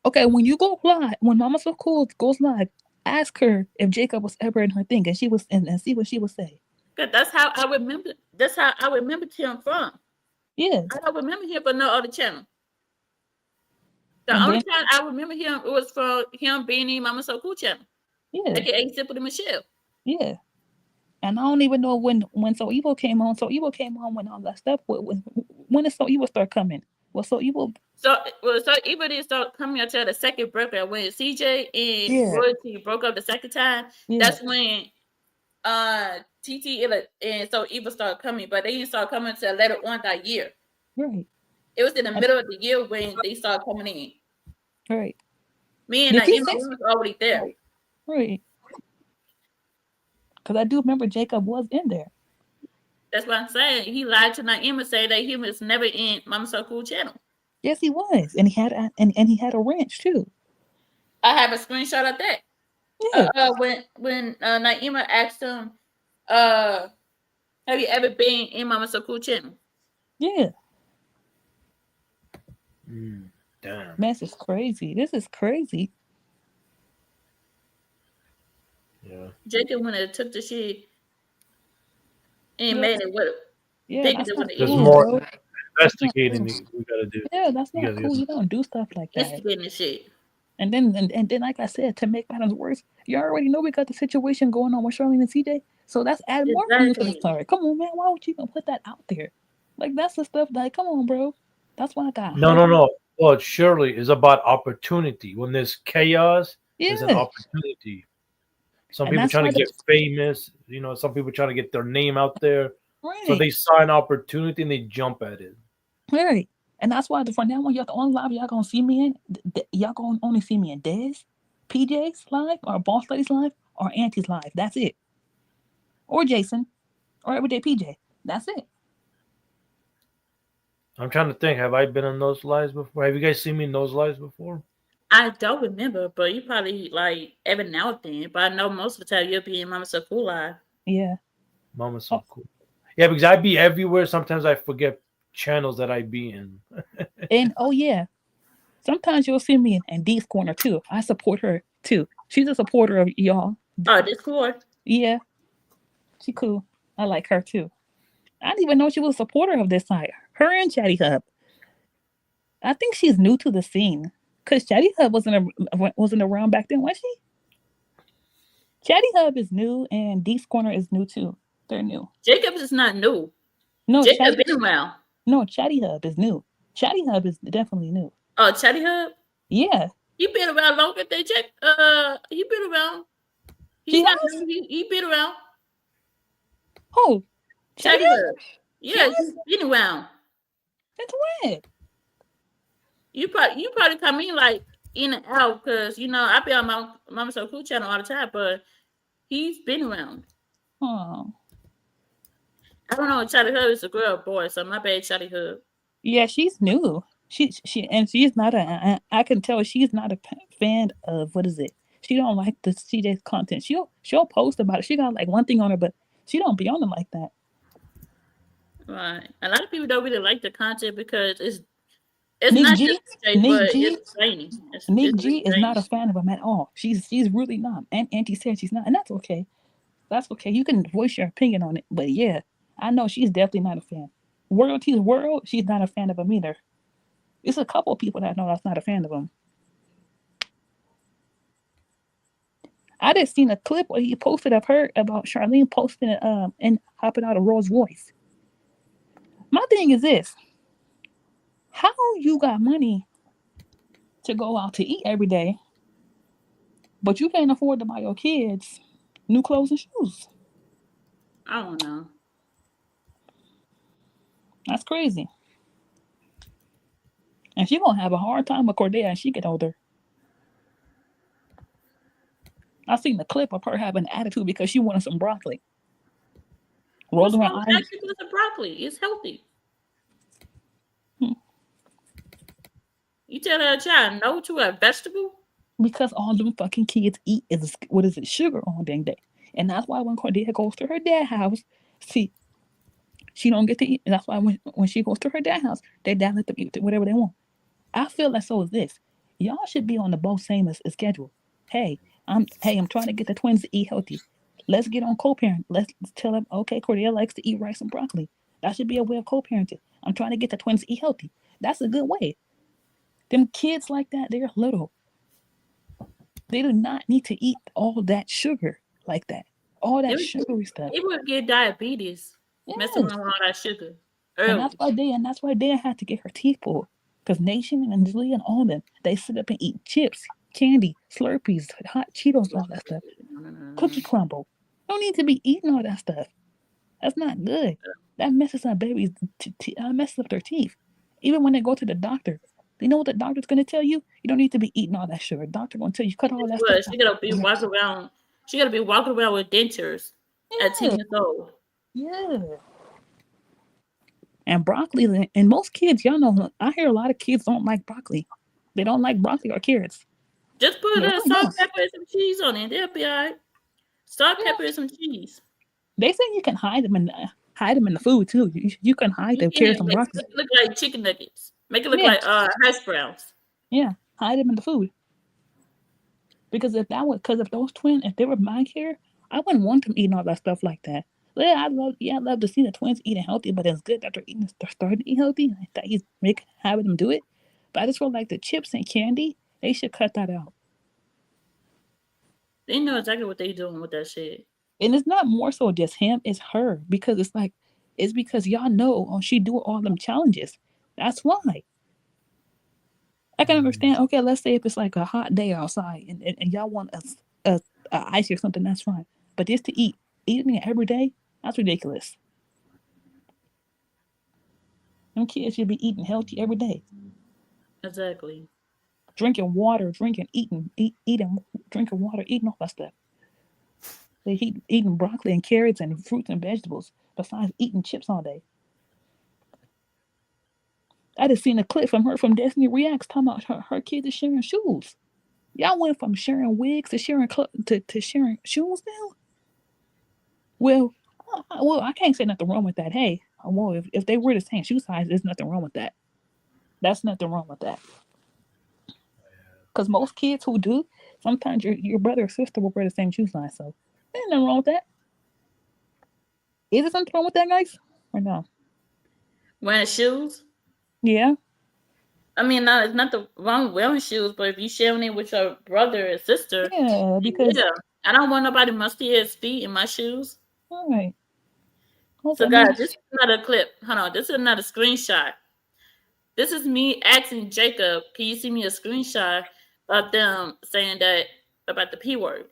okay, when you go live, when Mama So Cool goes live, ask her if Jacob was ever in her thing, and she was, and see what she would say. Cause that's how I remember. That's how I remembered him from. Yes, I don't remember him from no other channel. The and only then time I remember him it was from him being in Mama So Cool channel, yeah, aka Simple to Michelle. yeah. And I don't even know when So Evil came on. So Evil came on when all that stuff. When did So Evil start coming? Well, So Evil. So even did start coming out to the second breakup when CJ and Yeah, Royalty broke up the second time. yeah, That's when TT and So Evil started coming, but they didn't start coming until later on that year. right, It was in the middle of the year when they started coming in. right. Me and Did he Naima say was already there. right? Because I do remember Jacob was in there. That's what I'm saying. He lied to Naima saying that he was never in Mama So Cool channel. Yes, he was, and he had a ranch too. I have a screenshot of that. Yeah, When Naima asked him, have you ever been in Mama So Cool channel? yeah. Damn. Man, this is crazy. This is crazy. Yeah. Jacob went and took the shit and Yeah, made it with yeah. thinking That's it was not the There's cool, easy more bro. That's not investigating cool. we gotta do. Yeah, that's You not gotta cool. get You don't do stuff like that. instigating shit. And then, like I said, to make matters worse, you already know we got the situation going on with Charlene and CJ. So that's adding more fuel to the Exactly. fire. Come on, man. Why would you even put that out there? Like that's the stuff. Like, come on, bro. That's why I got No, hurt. no, no. Well, surely is about opportunity. When there's chaos, there's an Yeah, opportunity. Some and people that's trying why to get famous, some people trying to get their name out there. So right, they saw an opportunity and they jump at it. right. And that's why from now on, y'all the only live y'all gonna see me in. Y'all gonna only see me in Dez, PJ's live, or Boss Lady's live, or Auntie's live. That's it. Or Jason, or Everyday PJ. That's it. I'm trying to think. Have I been in those lives before? Have you guys seen me in those lives before? I don't remember, but you probably like every now and then. But I know most of the time you'll be in Mama So Cool live. Yeah. Mama's Oh, so cool. Yeah, because I be everywhere. Sometimes I forget channels that I be in. and oh yeah. Sometimes you'll see me in Dee's corner too. I support her too. She's a supporter of y'all. Oh, Discord. Yeah, she cool. I like her too. I didn't even know she was a supporter of this site. Her and Chatty Hub. I think she's new to the scene because Chatty Hub wasn't around back then, was she? Chatty Hub is new and Dee's corner is new too. They're new. Jacobs is not new. No, Jacob been around. Chatty Hub is new. Chatty Hub is definitely new. Oh, Chatty Hub. Yeah, He been around longer than Jack. He been around. He's she not has. new. He been around. Oh, Chatty Chatty Hub. Hub. Yeah, he's been around. That's when. You probably come in like in and out because I be on my Mama So Cool channel all the time, but he's been around. Oh. I don't know if Chatty Hub is a girl or boy, so my bad, Chatty Hub. Yeah, she's new. She's not a. I can tell she's not a fan of what is it. She don't like the CJ's content. She'll post about it. She got like one thing on her, but she don't be on it like that. Right. A lot of people don't really like the content because it's Nick not G, just straight, Nick but G, it's draining. Nick It's G is not a draining. fan of him at all. She's really not. And Auntie said she's not, and that's okay. That's okay. You can voice your opinion on it, but yeah, I know she's definitely not a fan. Royalty's World, she's not a fan of him either. It's a couple of people that I know that's not a fan of him. I just seen a clip where he posted of her about Charlene posting it and hopping out of Rolls Royce. My thing is this: how you got money to go out to eat every day, but you can't afford to buy your kids new clothes and shoes? I don't know. That's crazy. And she gonna have a hard time with Cordelia as she get older. I seen the clip of her having attitude because she wanted some broccoli. What's Rolling her wrong with eyes. that? Because of broccoli. It's healthy. Hmm. You tell that child no to a vegetable? Because all them fucking kids eat is what is it, sugar all dang day. And that's why when Cordelia goes to her dad's house, see, she don't get to eat. And that's why when she goes to her dad's house, their dad let them eat whatever they want. I feel like so is this. Y'all should be on the both same as schedule. Hey, I'm trying to get the twins to eat healthy. Let's get on co-parent. Let's tell them, okay, Cordelia likes to eat rice and broccoli. That should be a way of co-parenting. I'm trying to get the twins to eat healthy. That's a good way. Them kids like that, they're little. They do not need to eat all that sugar like that. All that sugary stuff. They would get diabetes. Messing Yes. around with all that sugar. And Early. that's why they had to get her teeth pulled. Because Nation and Angelia and all of them, they sit up and eat chips, candy, Slurpees, hot Cheetos, all that stuff. Cookie crumble. Don't need to be eating all that stuff. That's not good. That messes up babies. Messes up their teeth. Even when they go to the doctor, you know what the doctor's gonna tell you? You don't need to be eating all that sugar. The doctor gonna tell you cut all that Well, stuff. she gotta be walking around. She gotta be walking around with dentures at 10 years old. Yeah. And broccoli, and most kids, y'all know, I hear a lot of kids don't like broccoli. They don't like broccoli or carrots. Just put a Yeah, little salt, pepper, and some cheese on it. They'll be all right. Salt, pepper, and some cheese. They say you can hide them in the food too. You can hide the carrots and broccoli. Make it look like chicken nuggets. Make it look Yeah. like hash browns. Yeah, hide them in the food. Because if those twins, if they were my care, I wouldn't want them eating all that stuff like that. Yeah, I'd love to see the twins eating healthy, but it's good that they're starting to eat healthy. That he's having them do it. But I just feel like the chips and candy, they should cut that out. They know exactly what they doing with that shit. And it's not more so just him, it's her. Because it's because y'all know she do all them challenges. That's why. I can understand. Okay, let's say if it's like a hot day outside and y'all want a ice or something, that's fine. But just to eating it every day, that's ridiculous. Them kids should be eating healthy every day. Exactly. Drinking water, drinking water, eating all that stuff. They eating broccoli and carrots and fruits and vegetables, besides eating chips all day. I just seen a clip from Destiny Reacts talking about her kids are sharing shoes. Y'all went from sharing wigs to sharing to sharing shoes now. Well, I can't say nothing wrong with that. Hey, well, if they were the same shoe size, there's nothing wrong with that. That's nothing wrong with that. Because most kids who do, sometimes your brother or sister will wear the same shoe size. So there's nothing wrong with that. Is there something wrong with that, guys? Or no? Wearing shoes? Yeah. I mean, no, it's nothing wrong with wearing shoes, but if you sharing it with your brother or sister, Yeah, because I don't want nobody musty ass feet in my shoes. all right. So, guys, this is another clip. Hold on, this is another screenshot. This is me asking Jacob, can you see me a screenshot of them saying that about the P word?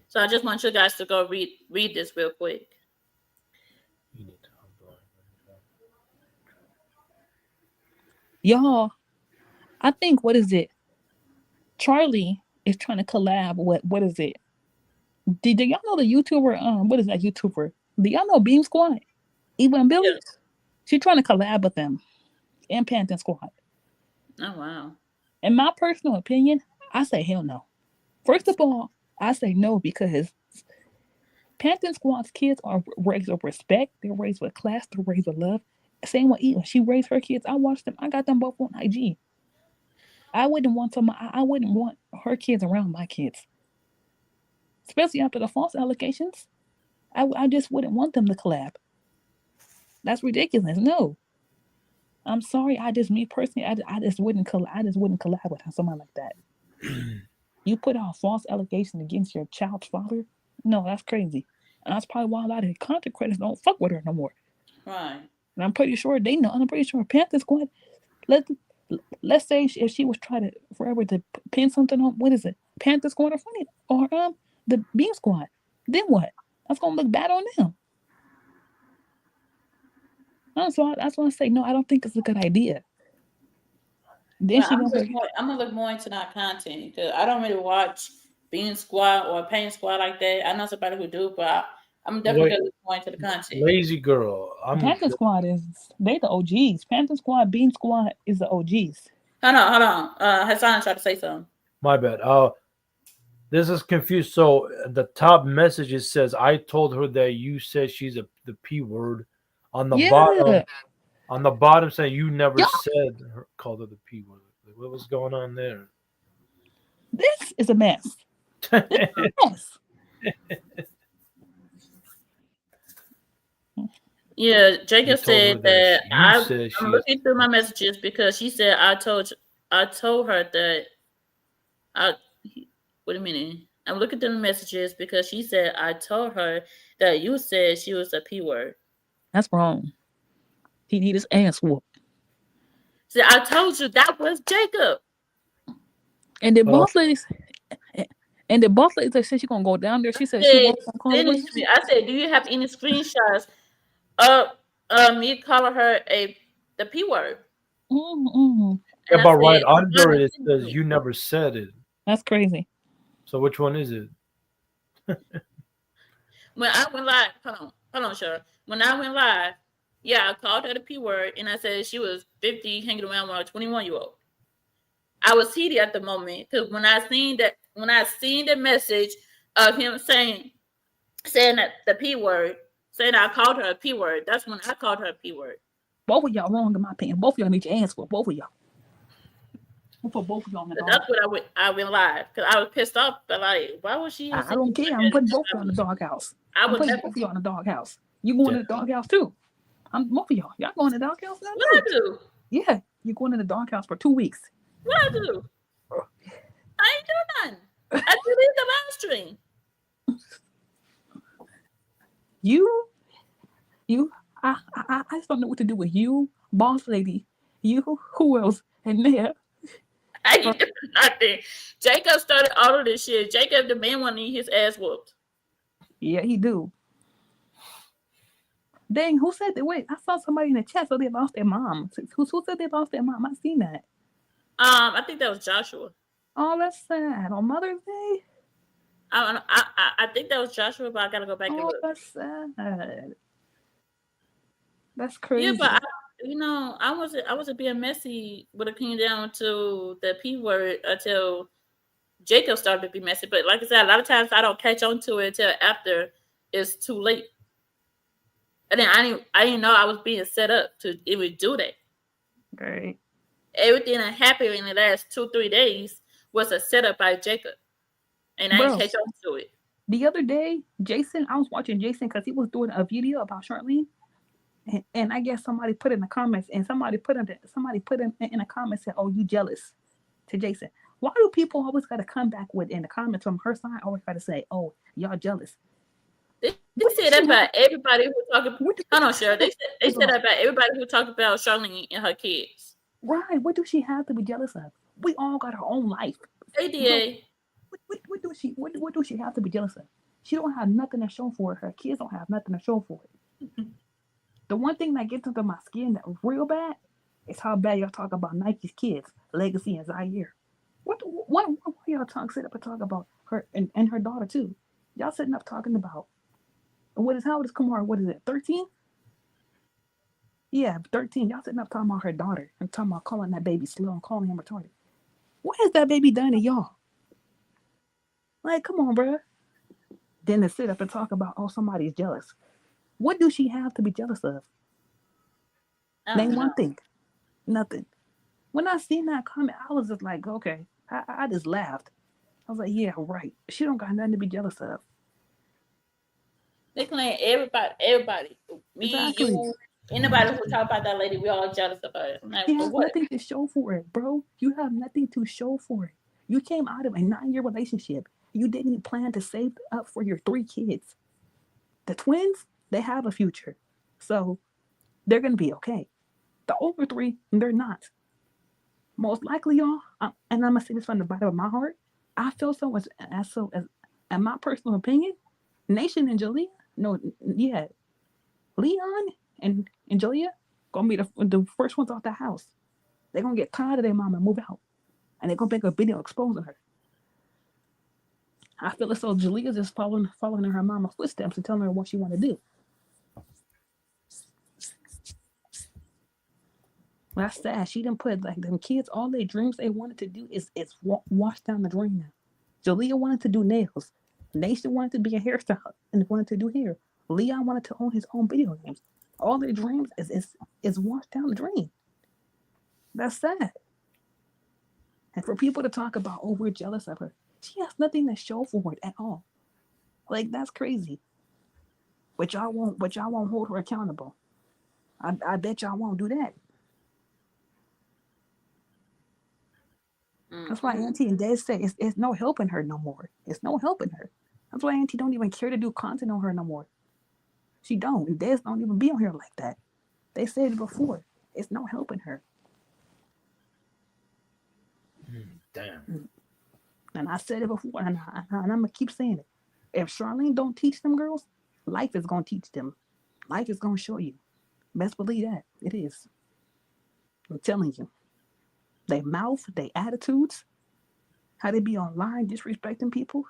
So I just want you guys to go read this real quick. Y'all, I think, what is it? Charlie is trying to collab with, what is it? Did y'all know the YouTuber, what is that YouTuber? Do y'all know Beam Squad? Eva and Billy? Yes. She's trying to collab with them and Pantheon Squad. Oh, wow. In my personal opinion, I say hell no. First of all, I say no because Pantheon Squad's kids are raised with respect. They're raised with class. They're raised with love. Same with Eva. She raised her kids. I watched them. I got them both on IG. I wouldn't want her kids around my kids. Especially after the false allegations. I just wouldn't want them to collab. That's ridiculous. No. I'm sorry. Me personally, I just wouldn't collab with someone like that. You put out a false allegation against your child's father? No, that's crazy. And that's probably why a lot of content creators don't fuck with her no more. Right. And I'm pretty sure they know. I'm pretty sure Pantheon Squad. Let's say if she was trying to forever to pin something on, what is it? Pantheon Squad or the Beam Squad. Then what? That's gonna look bad on them. That's why I say no. I don't think it's a good idea. Then Well, she gonna say, I'm gonna look more into that content because I don't really watch Bean Squad or Pain Squad like that. I know somebody who do, but I'm definitely Wait, gonna look more into the content. Lazy Girl. Panther Squad is they the OGs. Panther Squad, Bean Squad is the OGs. Hold on. Hassan tried to say something. My bad. This is confused. So the top messages says, "I told her that you said she's the p word." On the Yeah. bottom saying you never Y'all, said called her the p word. What was going on there? this is a mess. This is a mess. Yeah, You Jacob told her said that you said I'm she is. looking through my messages because she said I told her that I wait a minute. I'm looking through the messages because she said I told her that you said she was a p word. That's wrong. He need his ass whooped. See, I told you that was Jacob. And the Oh, boss ladies, and the boss lady that said she gonna go down there. She said she Said, won't call send away. it to me. I said, do you have any screenshots of me calling her the p word? Mm-hmm. yeah, And I but said, right under "Mama, it, it send it to says me." you never said it. That's crazy. So which one is it? When I went live, hold on, sure. When I went live, yeah, I called her the p word, and I said she was 50, hanging around with a 21-year-old. I was heated at the moment because when I seen the message of him saying that the p word, saying I called her a p word, that's when I called her a p word. Both of y'all wrong in my opinion. Both of y'all need your ass whooped. Both of y'all. We'll put both of y'all in the dog. That's what I went live because I was pissed off. But like, why would she even I say don't something care. I'm like putting both of that? y'all in the doghouse. I I'm would putting never. both of y'all in the doghouse. You going Yeah. in the doghouse too? I'm both of y'all. Y'all going to the doghouse now What I too? do? Yeah, you're going in the doghouse for 2 weeks. What I do? I ain't do nothing. I deleted the live stream. You, I just don't know what to do with you, boss lady. You, who else? And there, I ain't do nothing. Jacob started all of this shit. Jacob, the man, want to need his ass whooped. yeah, he do. Dang, who said that? Wait, I saw somebody in the chat. So they lost their mom. Who said they lost their mom? I seen that. I think that was Joshua. Oh, that's sad. On Mother's Day. I think that was Joshua, but I gotta go back and Oh, look. that's sad. That's Yeah, but crazy. I wasn't being messy when it came down to the p word until Jacob started to be messy. But like I said, a lot of times I don't catch on to it until after it's too late. And then I didn't know I was being set up to even do that. Great. Everything that happened in the last 2-3 days was a setup by Jacob, and I didn't Bro, catch on to it. the other day, Jason, I was watching Jason because he was doing a video about Charlene. And I guess somebody put in the comments, and somebody put in the comments said, "Oh, you jealous?" to Jason. Why do people always got to come back with in the comments from her side? Always got to say, "Oh, y'all jealous." They What said does that she have? about everybody who talking. What does Hold on, she Cheryl. have They to said about? that about everybody who talked about Charlene and her kids. Right? What do she have to be jealous of? We all got our own life. They Bro, did. what do she have to be jealous of? She don't have nothing to show for it. Her kids don't have nothing to show for it. The one thing that gets under my skin that real bad is how bad y'all talk about Nike's kids, Legacy and Zaire. What y'all sit up and talk about her and her daughter too? Y'all sitting up talking about how old is Kamara? What is it? 13? Yeah, 13. Y'all sitting up talking about her daughter and talking about calling that baby slow and calling him retarded. What has that baby done to y'all? Like, come on, bro. Then to sit up and talk about, oh, somebody's jealous. What do she have to be jealous of? Name one thing. Nothing. When I seen that comment, I was just like, okay. I just laughed. I was like, yeah, right. She don't got nothing to be jealous of. They claim everybody. Me, Exactly. you, anybody who talk about that lady, we all jealous of her. I'm like, She for has what? nothing to show for it, bro. You have nothing to show for it. You came out of a 9-year relationship. You didn't plan to save up for your 3 kids. The twins, they have a future. So they're going to be okay. The older 3, they're not. Most likely, y'all, and I'm going to say this from the bottom of my heart, I feel so as in my personal opinion, Nation and Jalea, Leon and Jalea, going to be the first ones out the house. They're gonna get tired of their mama and move out. And they're gonna make a video exposing her. I feel as though Jalea's just following in her mama's footsteps and telling her what she wanna do. That's sad. She didn't put like them kids, all their dreams they wanted to do is washed down the drain now. Jalea wanted to do nails. Nation wanted to be a hairstylist and wanted to do hair. Leon wanted to own his own video games. All their dreams is washed down the drain. That's sad. And for people to talk about, oh, we're jealous of her. She has nothing to show for it at all. Like, that's crazy. But y'all won't hold her accountable. I bet y'all won't do that. That's why Auntie and Dad say it's no helping her no more. It's no helping her. That's why Auntie don't even care to do content on her no more. She don't. And Dad don't even be on here like that. They said it before. It's no helping her. Damn. And I said it before, and I'm gonna keep saying it. If Charlene don't teach them girls, life is gonna teach them. Life is gonna show you. Best believe that. It is. I'm telling you. They mouth, they attitudes, how they be online disrespecting people.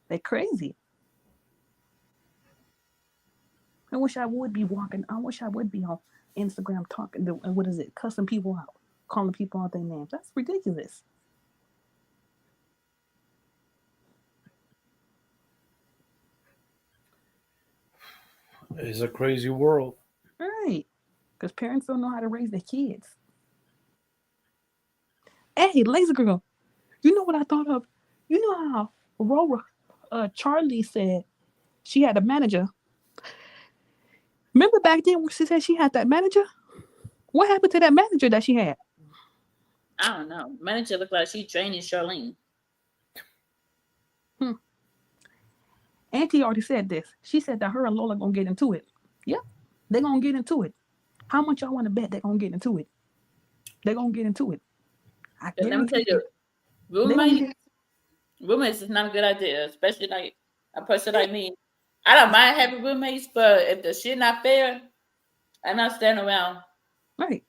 They crazy. I wish I would be on Instagram talking to, cussing people out, calling people out their names. That's ridiculous. It's a crazy world. Right. Because parents don't know how to raise their kids. Hey, Lazy Girl, you know what I thought of? You know how Rora, Charlie said she had a manager. Remember back then when she said she had that manager? What happened to that manager that she had? I don't know. Manager looked like she training Charlene. Auntie already said this. She said that her and Lola gonna get into it. Yep, they're gonna get into it. How much y'all want to bet they're gonna get into it? They're gonna get into it. Let me tell you, roommates is not a good idea, especially like a person like me. I don't mind having roommates, but if the shit not fair, I'm not standing around. Right.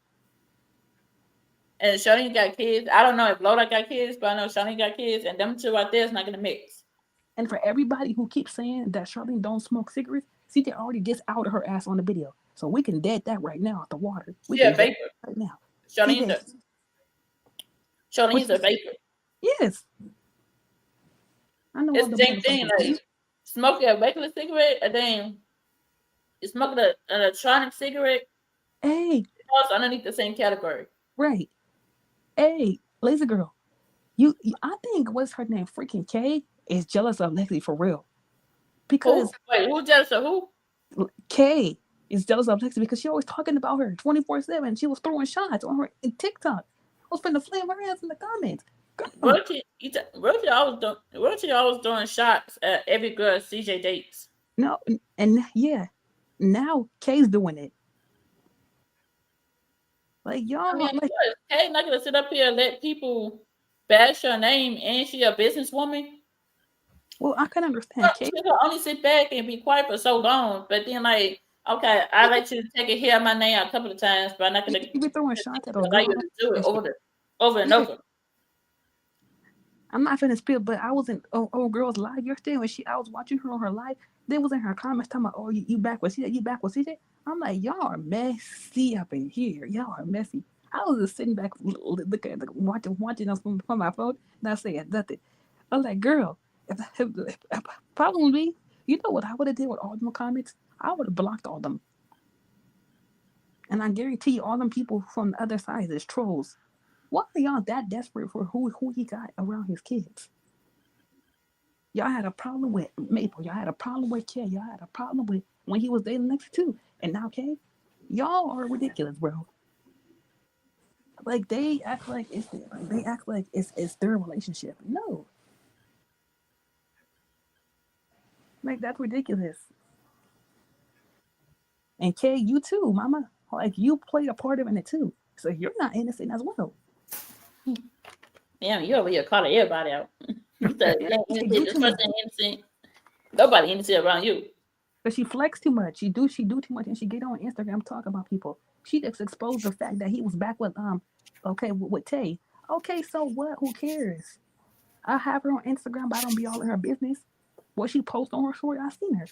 And Charlene got kids. I don't know if Lola got kids, but I know Charlene got kids, and them two right there is not gonna mix. And for everybody who keeps saying that Charlene don't smoke cigarettes, CJ already gets out of her ass on the video, so we can dead that right now out the water. Yeah, vapor right now. Charlene's a vapor. Yes. I know it's the same thing. Like smoking a regular cigarette, and then you smoking an electronic cigarette. Hey. It's underneath the same category. Right. Hey, Lazy Girl. You I think what's her name? Freaking Kay is jealous of Lexi for real. Because who's jealous of who? Kay is jealous of Lexi because she always talking about her 24/7. She was throwing shots on her in TikTok. I was finna flame her ass in the comments. Rosie always throwing shots at every girl CJ dates. No, and yeah, now Kay's doing it. Like y'all, Kay not gonna sit up here and let people bash her name, and she a businesswoman. Well, I can understand. She can only sit back and be quiet for so long, but then like, okay, I let you take a hear my name a couple of times, but I'm not gonna be throwing shots at her. I used to do it over and over. I'm not finna spill, but I was in old girl's live yesterday when I was watching her on her live. They was in her comments talking about, oh, you back with CJ? You back with CJ? I'm like, y'all are messy up in here. Y'all are messy. I was just sitting back looking at watching us from my phone, not saying nothing. I was like, girl, if problem me, you know what I would have did with all them comments? I would have blocked all them. And I guarantee you, all them people from the other side is trolls. Why are y'all that desperate for who he got around his kids? Y'all had a problem with Maple. Y'all had a problem with Kay. Y'all had a problem with when he was dating Lexi too. And now Kay, y'all are ridiculous, bro. Like they act like it's their relationship. No. Like that's ridiculous. And Kay, you too, mama. Like you played a part of it too. So you're not innocent as well. Yeah, you over here calling everybody out. Innocent. Nobody innocent around you. But she flex too much. She do too much, and she get on Instagram talk about people. She just exposed the fact that he was back with with Tay. Okay, so what? Who cares? I have her on Instagram, but I don't be all in her business. What she posts on her story, I seen her.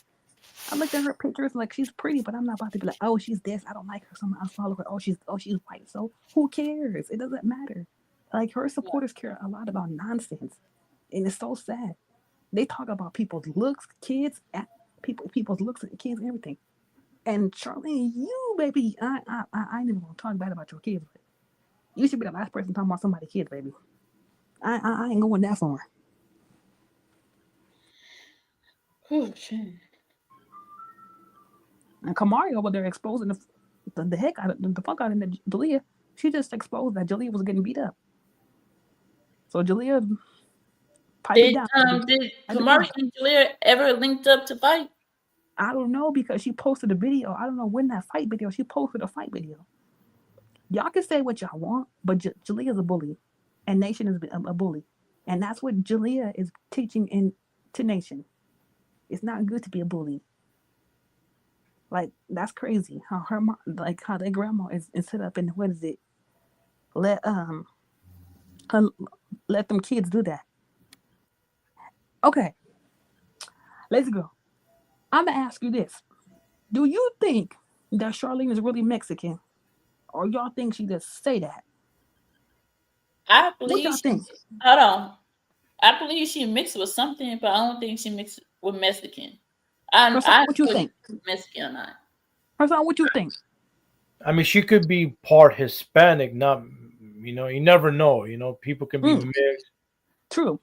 I looked at her pictures like she's pretty, but I'm not about to be like, oh, she's this. I don't like her. So I follow her. Oh, she's white. So who cares? It doesn't matter. Like her supporters care a lot about nonsense, and it's so sad. They talk about people's looks, kids, people's looks, and kids, and everything. And Charlene, you baby, I ain't even gonna talk bad about your kids, but you should be the last person talking about somebody's kids, baby. I ain't going that far. Oh shit. And Kamari over there exposing the heck out of the fuck out of Jalea. She just exposed that Jalea was getting beat up. So Jalea piped it down. Did Kamari and Jalea ever linked up to fight? I don't know because she posted a video. I don't know when that fight video. She posted a fight video. Y'all can say what y'all want, but Jalea is a bully, and Nation is a bully, and that's what Jalea is teaching to Nation. It's not good to be a bully. Like that's crazy. How her mom, like how their grandma is set up in what is it? Let them kids do that. Okay, let's go. I'm gonna ask you this: do you think that Charlene is really Mexican, or y'all think she just say that? I What believe. y'all think? Hold on. I believe she mixed with something, but I don't think she mixed with Mexican. What you think? Mexican or not? Hassan, what you think? I mean, she could be part Hispanic, not, you never know. People can be mixed. True.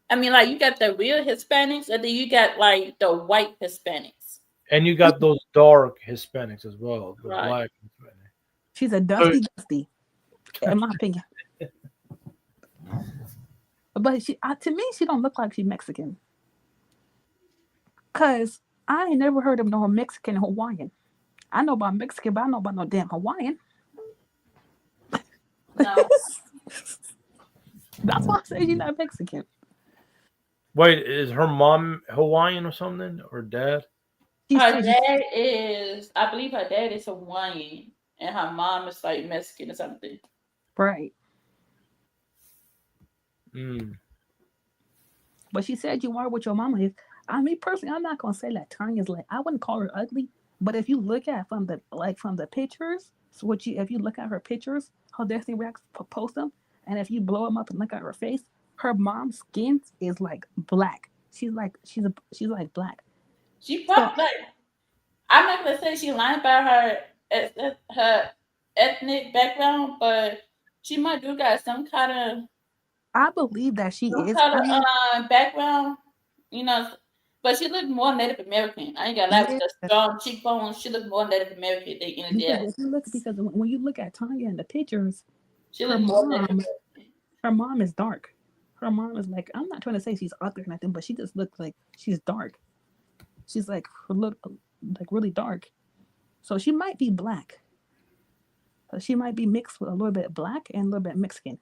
I mean, like you got the real Hispanics, and then you got like the white Hispanics. And you got those dark Hispanics as well, the Right. black Hispanic. She's a dusty, in my opinion. But to me, she don't look like she's Mexican. Cause I ain't never heard of no Mexican and Hawaiian. I know about Mexican, but I don't know about no damn Hawaiian. No. That's why I say she's not Mexican. Wait, is her mom Hawaiian or something, or dad? Her dad is, I believe her dad is Hawaiian, and her mom is like Mexican or something. Right. Mm. But she said you are what your mama is. I mean, personally, I'm not gonna say that Tanya's like. I wouldn't call her ugly, but if you look at from the pictures, so if you look at her pictures, how Destiny Reacts post them, and if you blow them up and look at her face, her mom's skin is like black. She's like black. She probably like. I'm not gonna say she lying about her ethnic background, but she might do got some kind of. I believe that she is. Background, but she looked more Native American. I ain't gonna lie, with the strong cheekbones, she looked more Native American than anything else. Because when you look at Tanya in the pictures, her mom is dark. Her mom is like, I'm not trying to say she's ugly or nothing, but she just looks like she's dark. She's like really dark. So she might be black. She might be mixed with a little bit black and a little bit Mexican.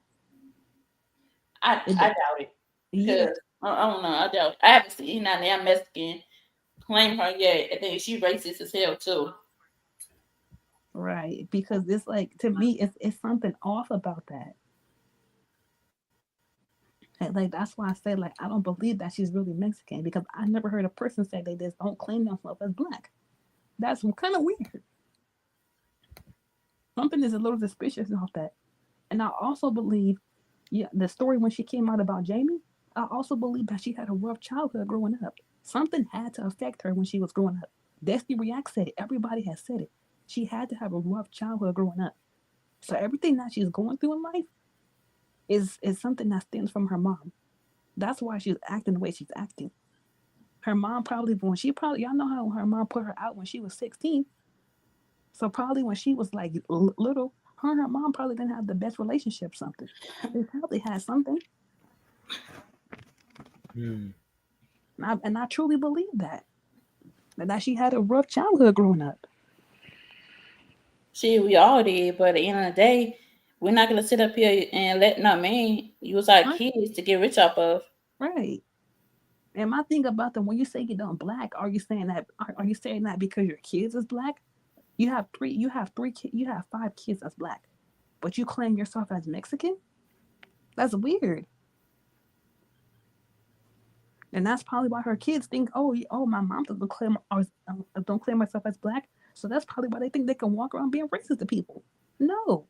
I doubt it. Yeah. I don't know. I doubt it. I haven't seen that damn Mexican claim her yet. I think she's racist as hell too. Right. Because it's like, to me, it's something off about that. And like that's why I say like I don't believe that she's really Mexican, because I never heard a person say they just don't claim themselves as black. That's kind of weird. Something is a little suspicious off that. And I also believe, the story when she came out about Jamie, I also believe that she had a rough childhood growing up. Something had to affect her when she was growing up. Destiny Reacts said it. Everybody has said it. She had to have a rough childhood growing up. So everything that she's going through in life is something that stems from her mom. That's why she's acting the way she's acting. Her mom y'all know how her mom put her out when she was 16. So probably when she was like little, her and her mom probably didn't have the best relationship. Something. They probably had something. And I truly believe that she had a rough childhood growing up. See, we all did, but at the end of the day, we're not gonna sit up here and let no man use our kids to get rich off of. Right. And my thing about them, when you say you don't black, are you saying that because your kids is black? You have five kids that's black, but you claim yourself as Mexican? That's weird. And that's probably why her kids think, oh, my mom don't claim herself as black. So that's probably why they think they can walk around being racist to people. No.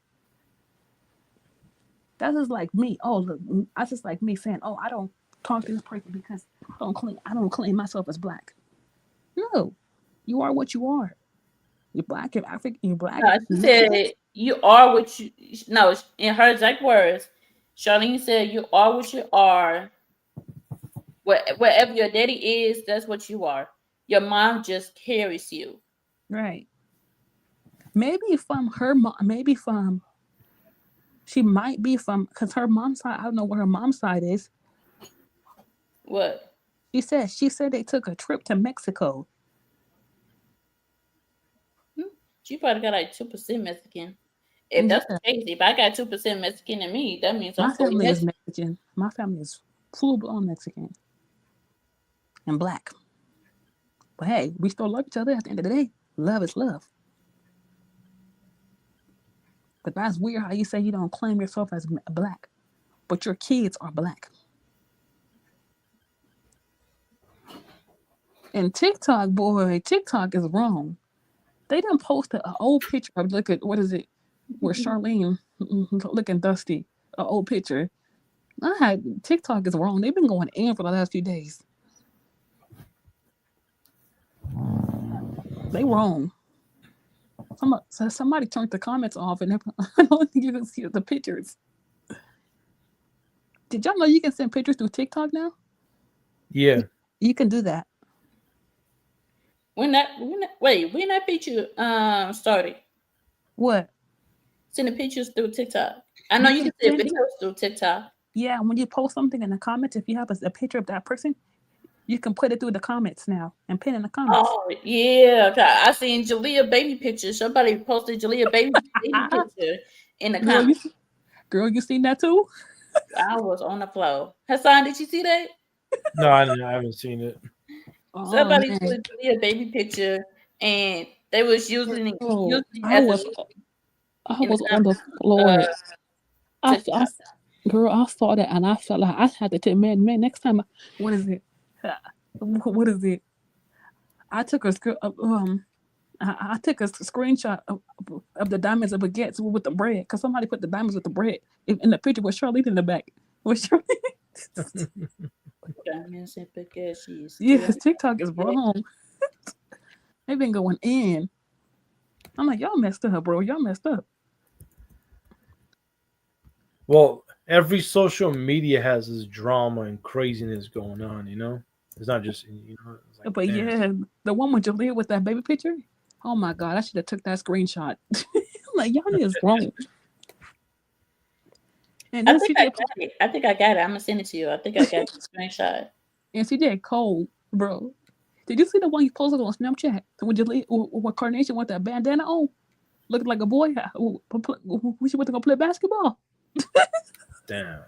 That's just like me. Oh, look, that's just like me saying, oh, I don't talk to this person because I don't claim myself as black. No. You are what you are. You're black, you're African, you're black. No, she said you are what you. No, in her exact words, Charlene said you are what you are. Wherever your daddy is, that's what you are. Your mom just carries you. Right. Maybe from her mom. Maybe from. She might be from because her mom's side. I don't know where her mom's side is. What? She said they took a trip to Mexico. She probably got like 2% Mexican. If that's the case, if I got 2% Mexican in me, that means I'm My family is Mexican. Mexican. My family is full blown Mexican and black. But hey, we still love each other at the end of the day. Love is love. But that's weird how you say you don't claim yourself as black, but your kids are black. And TikTok, boy, TikTok is wrong. They done posted an old picture of look at what is it? Where Charlene looking dusty. An old picture. TikTok is wrong. They've been going in for the last few days. They wrong. Somebody turned the comments off, and I don't think you can see the pictures. Did y'all know you can send pictures through TikTok now? Yeah, you can do that. When that picture started? What? Sending pictures through TikTok. I know you can send videos through TikTok. Yeah, when you post something in the comments, if you have a picture of that person, you can put it through the comments now and pin in the comments. Oh yeah, I seen Jalea baby pictures. Somebody posted Jalea baby picture in the comments. Girl, you seen that too? I was on the floor. Hassan, did you see that? No, I haven't seen it. Somebody put Jalea baby picture, and they was using it. I was on the floor. Girl, I saw that and I felt like I had to tell man, next time. What is it? What is it? I took a screenshot of the diamonds of baguettes with the bread because somebody put the diamonds with the bread in the picture with Charlene in the back. Was Charlene? Diamonds and baguettes. Yes, TikTok is wrong. They've been going in. I'm like, y'all messed up, bro. Y'all messed up. Well, every social media has this drama and craziness going on, you know? It's not just, you know. It's like, but damn. Yeah, the one with Jalea with that baby picture, oh my God, I should have took that screenshot. I'm like, y'all is wrong. And I think I got it. I'm going to send it to you. I think I got the screenshot. And she did cold, bro. Did you see the one you posted on Snapchat? When Jalea, with Carnation with that bandana on? Looking like a boy. She went to go play basketball. Damn.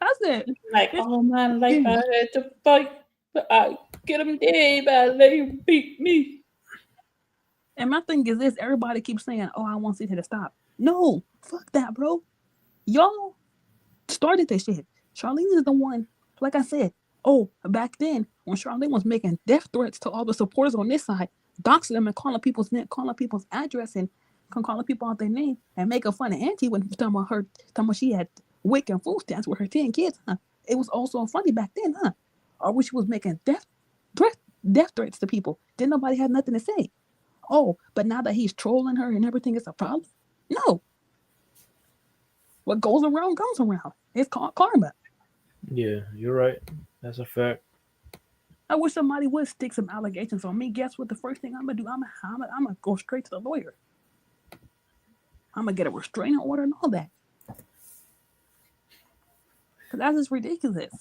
I said, like, oh man, like I had to fight, but I get him dead, but I let him beat me. And my thing is this: everybody keeps saying, "Oh, I want CJ to stop." No, fuck that, bro. Y'all started this shit. Charlene is the one. Like I said, back then when Charlene was making death threats to all the supporters on this side, doxing them and calling people's address and calling people out their name and making fun of Auntie when talking about she had WIC and food stamps with her 10 kids, huh? It was also funny back then, huh? Or when she was making death threats to people. Didn't nobody have nothing to say. Oh, but now that he's trolling her and everything is a problem? No. What goes around comes around. It's called karma. Yeah, you're right. That's a fact. I wish somebody would stick some allegations on me. Guess what? The first thing I'm gonna do, I'm gonna go straight to the lawyer. I'm gonna get a restraining order and all that. Cause that's just ridiculous.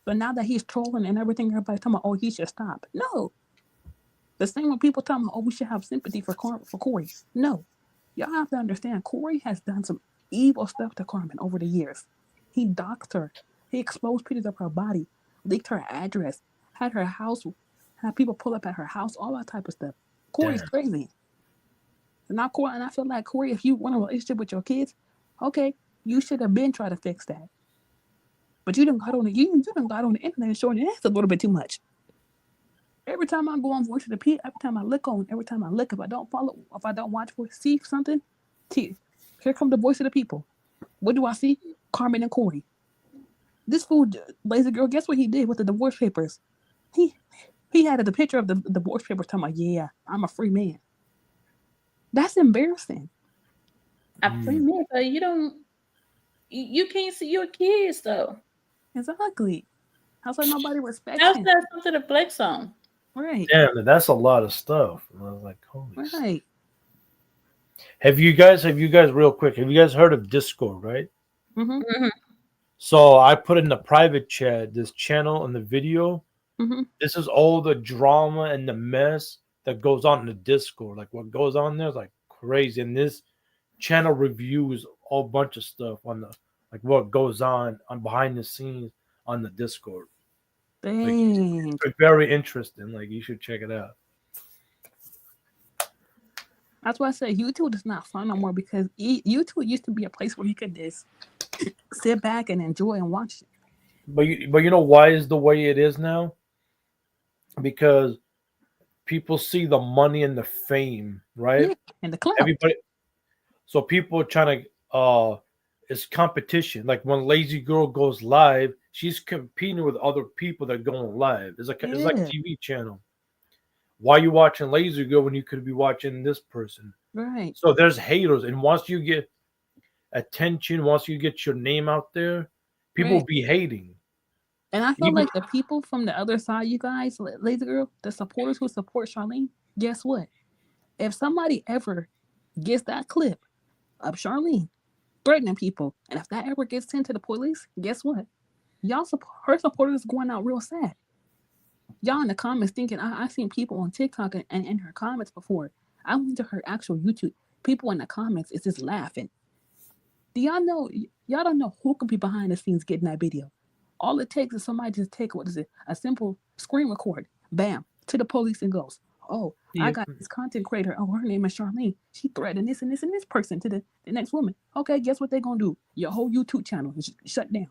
But now that he's trolling and everything, everybody's talking about, he should stop. No. The same when people tell me, we should have sympathy for Corey. No. Y'all have to understand, Corey has done some evil stuff to Carmen over the years. He doxed her. He exposed pictures of her body, leaked her address, had her house, had people pull up at her house, all that type of stuff. Corey's Damn. crazy. And now Corey, and I feel like Corey, if you want a relationship with your kids, okay, you should have been trying to fix that. But you done got on the internet and showing your ass a little bit too much. Every time I go on Voice of the People, every time I look, if I don't follow, if I don't watch for see something, here come the Voice of the People. What do I see? Carmen and Corey. This fool, Lazy Girl, guess what he did with the divorce papers? He had the picture of the divorce papers talking about, yeah, I'm a free man. That's embarrassing. I free man, but you can't see your kids though. Exactly. How's like nobody respects How's him? that something to flex on? Right. Damn, that's a lot of stuff. And I was like, holy. Right. Have you guys real quick? Have you guys heard of Discord? Right. Mm-hmm. Mm-hmm. So I put in the private chat this channel and the video. Mm-hmm. This is all the drama and the mess that goes on in the Discord. Like what goes on there is like crazy. And this channel reviews a whole bunch of stuff on the like what goes on behind the scenes on the Discord. Dang. It's very interesting. Like you should check it out. That's why I say YouTube is not fun no more because YouTube used to be a place where you could just sit back and enjoy and watch it. But you know why is the way it is now? Because people see the money and the fame, right? Yeah, and the clout. Everybody. So people are trying to it's competition. Like when Lazy Girl goes live, she's competing with other people that are going live. It's like a TV channel. Why are you watching Lazy Girl when you could be watching this person? Right. So there's haters, and once you get attention, once you get your name out there, people be hating. And I feel like the people from the other side, you guys, Lazy Girl, the supporters who support Charlene, guess what? If somebody ever gets that clip of Charlene threatening people, and if that ever gets sent to the police, guess what? Her supporters is going out real sad. Y'all in the comments thinking, I seen people on TikTok and in her comments before. I went to her actual YouTube. People in the comments is just laughing. Do y'all know? Y'all don't know who could be behind the scenes getting that video. All it takes is somebody just take a simple screen record, bam, to the police and goes, oh, I got this content creator. Oh, her name is Charlene. She threatened this and this and this person to the next woman. Okay, guess what they're gonna do? Your whole YouTube channel is shut down.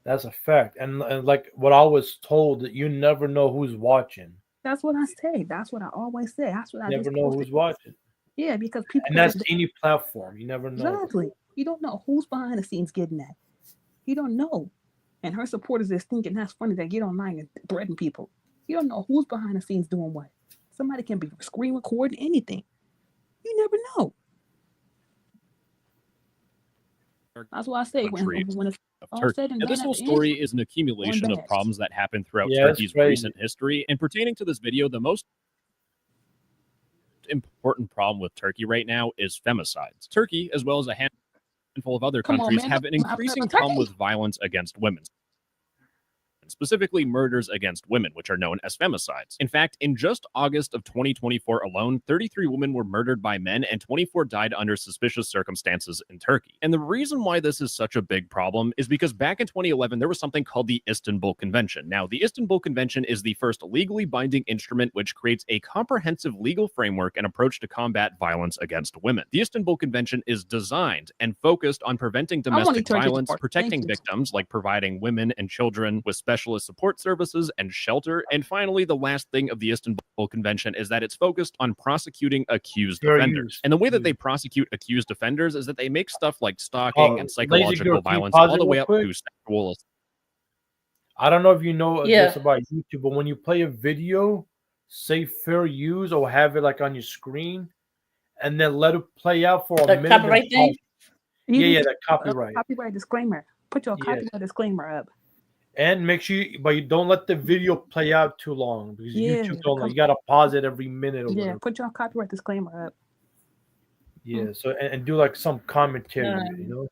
That's a fact. And like what I was told, that you never know who's watching. That's what I say. That's what I always say. That's what I never know who's watching. Yeah, because people. And that's any platform. You never know. Exactly. You don't know who's behind the scenes getting that. You don't know. And her supporters is thinking that's funny. They get online and threaten people. You don't know who's behind the scenes doing what. Somebody can be screen recording anything. You never know. That's why I say when it's all said and done, this whole story is an accumulation of problems that happened throughout Turkey's recent history. And pertaining to this video, the most important problem with Turkey right now is femicides. Turkey, as well as a handful of other countries, have an increasing problem with violence against women. Specifically murders against women, which are known as femicides. In fact, in just August of 2024 alone, 33 women were murdered by men and 24 died under suspicious circumstances in Turkey. And the reason why this is such a big problem is because back in 2011, there was something called the Istanbul Convention. Now, the Istanbul Convention is the first legally binding instrument which creates a comprehensive legal framework and approach to combat violence against women. The Istanbul Convention is designed and focused on preventing domestic violence, protecting victims, like providing women and children with specialist support services and shelter. And finally, the last thing of the Istanbul Convention is that it's focused on prosecuting accused offenders. And the way that they prosecute accused offenders is that they make stuff like stalking and psychological violence all the way up to sexual. I don't know if you know this about YouTube, but when you play a video, say fair use or have it like on your screen, and then let it play out for a minute. Copyright thing? Yeah, that copyright. Copyright disclaimer. Put your copyright disclaimer up. And make sure you don't let the video play out too long because YouTube don't. You gotta pause it every minute. Or whatever. Put your copyright disclaimer up. Yeah, so and do like some commentary, you know.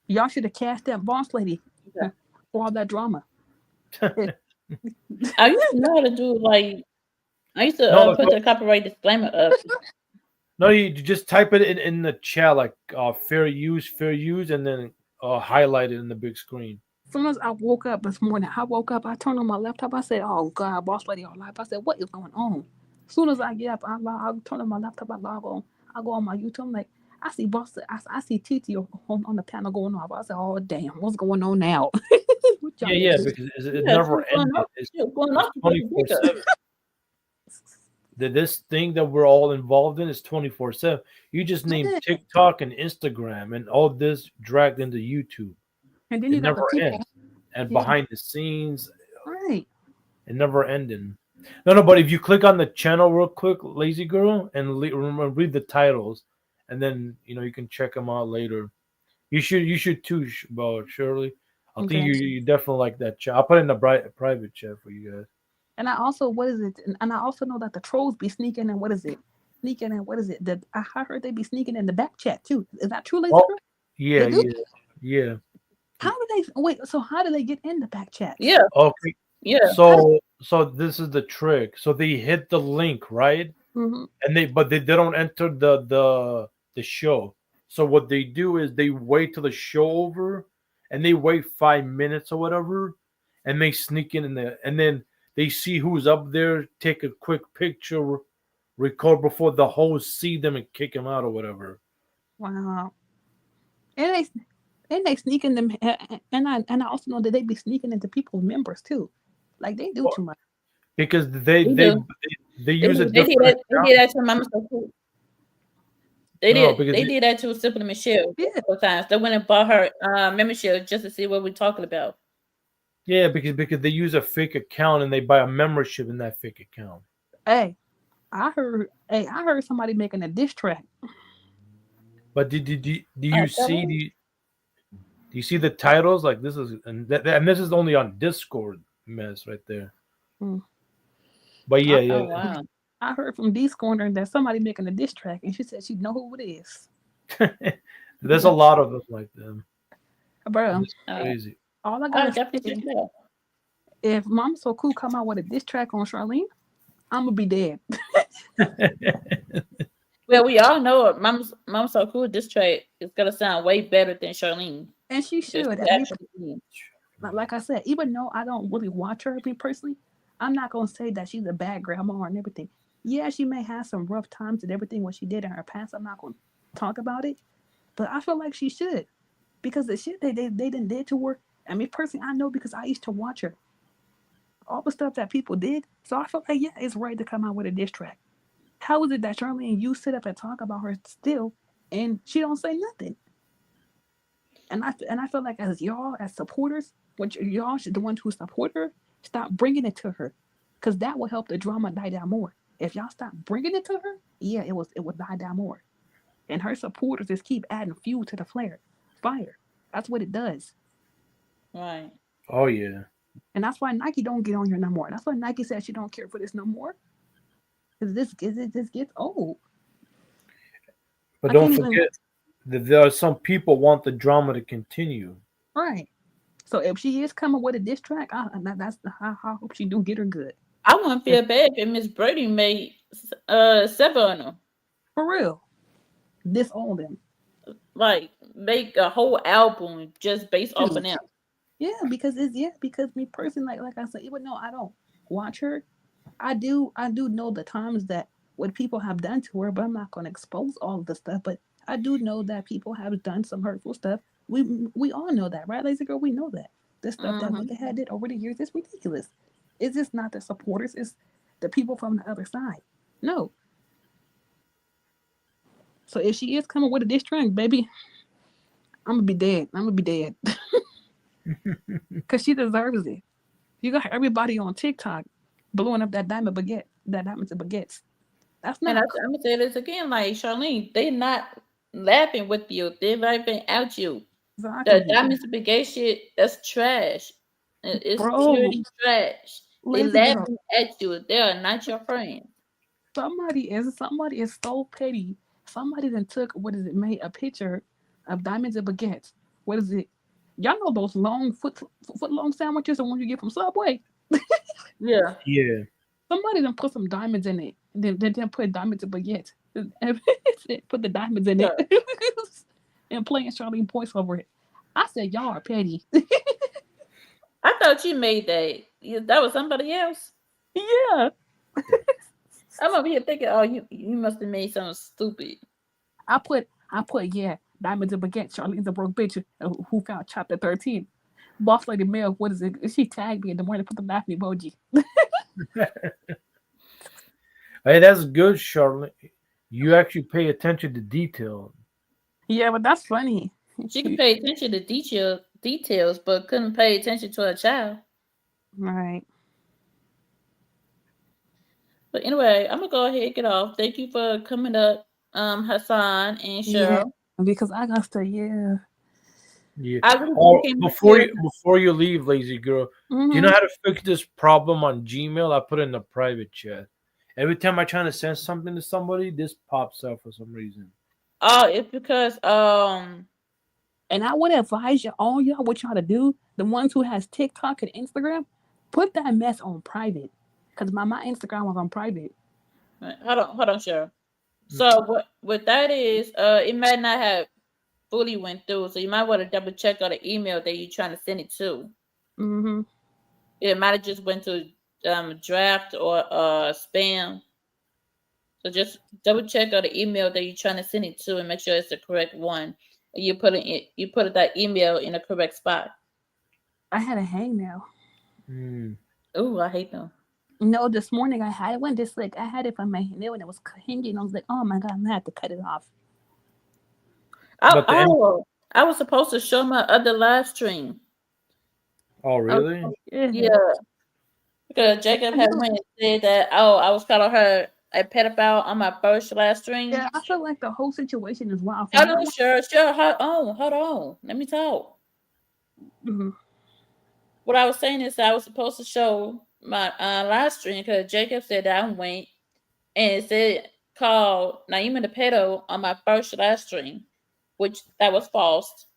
Y'all should have cast that boss lady for all that drama. I used to know how to do I used to put the copyright disclaimer up. No, you just type it in the chat like fair use, and then highlight it in the big screen. As soon as I woke up this morning, I turned on my laptop. I said, "Oh God, boss lady on live." I said, "What is going on?" As soon as I get up, I'll turn on my laptop, I log on. I go on my YouTube. I'm like, I see Buster, I see TT on the panel going off. I said, oh damn, what's going on now? What y'all Yeah, doing? because it Yeah, never she was going ended. up. It's She was going up to get the 24/7. This thing that we're all involved in is 24/7. You just name Yeah. TikTok and Instagram, and all this dragged into YouTube. And then It you got the never people, ends. And yeah. behind the scenes, right? it never ending. No, but if you click on the channel real quick, Lazy Girl, and read the titles, and then you can check them out later. You should too, Shirley. I think Okay. you definitely like that chat. I'll put it in a private chat for you guys. And I also, what is it? And I also know that the trolls be sneaking in. What is it? Sneaking in. What is it? That I heard they be sneaking in the back chat too. Is that true, Lazy Oh, Girl? yeah, They do? yeah. How do they wait? So how do they get in the back chat? Yeah, Okay. yeah. So this is the trick. So they hit the link, right? Mm-hmm. And they don't enter the show. So what they do is they wait till the show over, and they wait 5 minutes or whatever, and they sneak in there, and then they see who's up there, take a quick picture, record before the host see them and kick them out or whatever. Wow. And they sneaking them, and I also know that they be sneaking into people's members too. Like they do too much. Because they do. use a They did different that. They did that to Mama So Cool. They No, did. because They did that to Simply Michelle Yeah. a couple times. They went and bought her membership just to see what we're talking about. Yeah, because they use a fake account and they buy a membership in that fake account. Hey, I heard somebody making a diss track. But do you see do you see the titles? Like this is and this is only on Discord mess right there. Hmm. But yeah, Oh wow. I heard from D's Corner that somebody making a diss track, and she said she know who it is. There's a lot of them like them. Bro, It's crazy. all I I'll gotta definitely say, check it out. if Mama So Cool come out with a diss track on Charlene, I'm gonna be dead. Well, we all know it. Mama's So Cool diss track is gonna sound way better than Charlene. And she Just should. actually. Like I said, even though I don't really watch her, me personally, I'm not gonna say that she's a bad grandma and everything. Yeah, she may have some rough times and everything what she did in her past. I'm not gonna talk about it, but I feel like she should, because the shit they didn't did to her. I mean, personally, I know because I used to watch her. All the stuff that people did, so I feel like yeah, it's right to come out with a diss track. How is it that Charlene and you sit up and talk about her still, and she don't say nothing? And I feel like as y'all as supporters, what y'all should the ones who support her, stop bringing it to her, because that will help the drama die down more. If y'all stop bringing it to her, yeah, it would die down more. And her supporters just keep adding fuel to the fire. That's what it does. Right. Oh yeah. And that's why Nike don't get on here no more. That's why Nike said she don't care for this no more. Because this gets old. But I don't can't even- forget that there are some people want the drama to continue. Right. So if she is coming with a diss track, I hope she do get her good. I wouldn't feel bad if Miss Brady made 7 on them. For real. Disown them. Like make a whole album just based off of them. Yeah, because me personally, like I said, even though I don't watch her, I do know the times that what people have done to her, but I'm not gonna expose all of the stuff. But I do know that people have done some hurtful stuff. We all know that, right, Lazy Girl? We know that. The stuff that what they had did over the years is ridiculous. It's just not the supporters, it's the people from the other side. No. So if she is coming with a diss track, baby, I'm gonna be dead. Cause she deserves it. You got everybody on TikTok blowing up that diamond baguette, that diamonds and baguettes. That's not. And I'm gonna say this again, like Charlene, they not laughing with you. They're laughing at you. Exactly. The diamonds and baguette shit, that's trash. It's Bro, purely trash. They Lazy Girl. laughing at you. They are not your friends. Somebody is so petty. Somebody then took made a picture of diamonds and baguettes. What is it? Y'all know those long foot long sandwiches, the ones you get from Subway. Yeah. Yeah. Somebody then put some diamonds in it. And then put diamonds and baguettes. Put the diamonds in it. And playing Charlene voice over it. I said, y'all are petty. I thought you made that. That was somebody else. Yeah. I'm over here thinking, oh, you must have made something stupid. I put yeah, Diamonds and Baguette, Charlene's a broke bitch who found chapter 13. Boss Lady Mel, what is it? She tagged me in the morning, put the laughing emoji. Hey, that's good, Charlotte. You actually pay attention to detail. Yeah, but that's funny. She could pay attention to details, but couldn't pay attention to a child. Right. But anyway, I'm gonna go ahead and get off. Thank you for coming up, Hassan and Cheryl. Yeah, because I got to, yeah. Yeah. I really Or became before you leave, lazy girl, Mhm. do you know how to fix this problem on Gmail? I put it in the private chat. Every time I try to send something to somebody, this pops up for some reason. Oh, it's because And I would advise you, all y'all, what y'all to do, the ones who has TikTok and Instagram, put that mess on private. Because my Instagram was on private. hold on, Cheryl. So what that is, it might not have fully went through, so you might want to double check on the email that you're trying to send it to. Mm-hmm. It might have just went to draft or spam. So just double check on the email that you're trying to send it to and make sure it's the correct one. You put that email in the correct spot. I had a hangnail. Oh, I hate them. No, this morning I had it when this like I had it from my nail and it was hanging. I was like, oh my god, I'm gonna have to cut it off. I was supposed to show my other live stream. Oh really? Yeah. Because Jacob had went and said that I was calling her a pedophile on my first live stream. Yeah, I feel like the whole situation is wild. I know, sure. Hold on. Let me talk. Mm-hmm. What I was saying is that I was supposed to show my live stream because Jacob said that I went and it said called Naima the pedo on my first live stream, which that was false.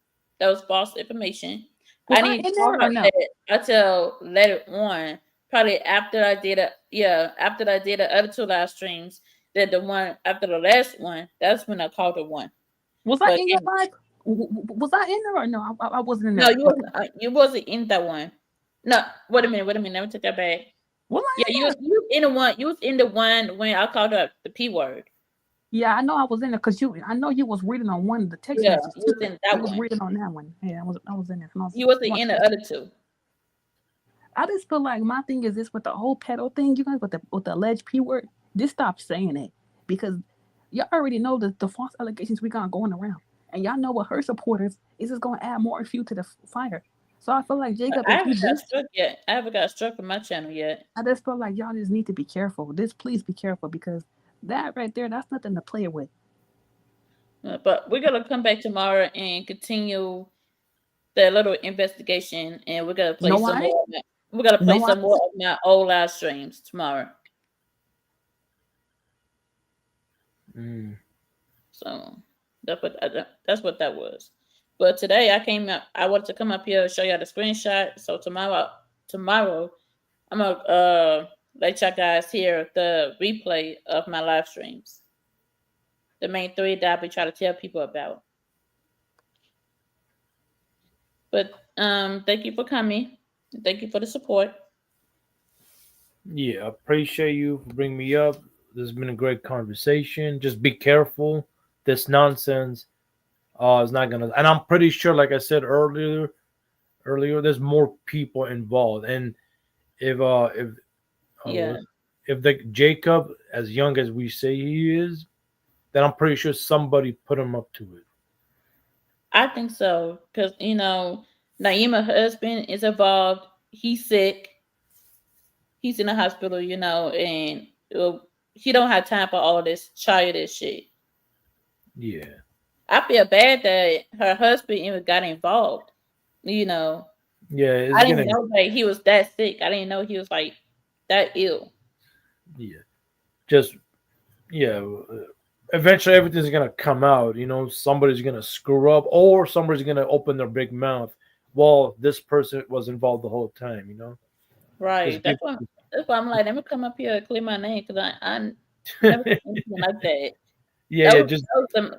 That was false information. Was I I need in to there or no? until later on. Probably after I did the other two live streams, then the one after the last one, that's when I called it one. Was I in your live? Was I in there or no? I wasn't in No, there. you wasn't in that one. No, wait a minute. Let me take that back. Was I Yeah, you in the one. You was in the one when I called up the P word. Yeah, I know I was in there because I know you was reading on one of the text messages. You was in that one. I was reading on that one. Yeah, I was in there. You wasn't in the other two. I just feel like my thing is this with the whole pedo thing, you guys, with the alleged P word, just stop saying it because y'all already know the false allegations we got going around, and y'all know what her supporters is just going to add more fuel to the fire. So I feel like Jacob, I haven't got struck on my channel yet. I just feel like y'all just need to be careful. Please be careful because that right there, that's nothing to play with. But we're gonna come back tomorrow and continue the little investigation, and we're gonna play some more. We're gonna play some more of my old live streams tomorrow. So that's what that was. But today I wanted to come up here and show y'all the screenshot. So tomorrow I'm gonna let y'all guys hear the replay of my live streams. The main three that I be trying to tell people about. But thank you for coming. Thank you for the support. Yeah, I appreciate you for bringing me up. This has been a great conversation. Just be careful. This nonsense is not gonna. And I'm pretty sure, like I said earlier, there's more people involved. And if the Jacob, as young as we say he is, then I'm pretty sure somebody put him up to it. I think so because Naima's husband is involved. He's sick. He's in the hospital, and he don't have time for all this childish shit. Yeah. I feel bad that her husband even got involved. Yeah. I didn't know that he was that sick. I didn't know he was like that ill. Yeah. Eventually everything's gonna come out. Somebody's gonna screw up or somebody's gonna open their big mouth. Well, this person was involved the whole time, Right. That's why I'm like, let me come up here and clear my name because I never seen anything like that. Yeah, that was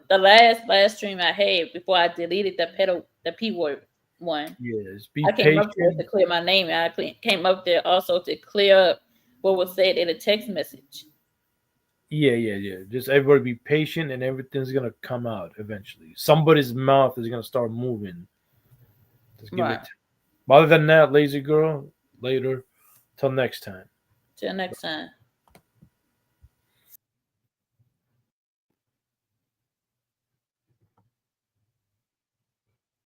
the last stream I had before I deleted the P word one. Yes, I came up there to clear my name. And I came up there also to clear up what was said in a text message. Yeah. Just everybody be patient, and everything's gonna come out eventually. Somebody's mouth is gonna start moving. Just give Right. it. But other than that, lazy girl. Later. Till next time. Till next time.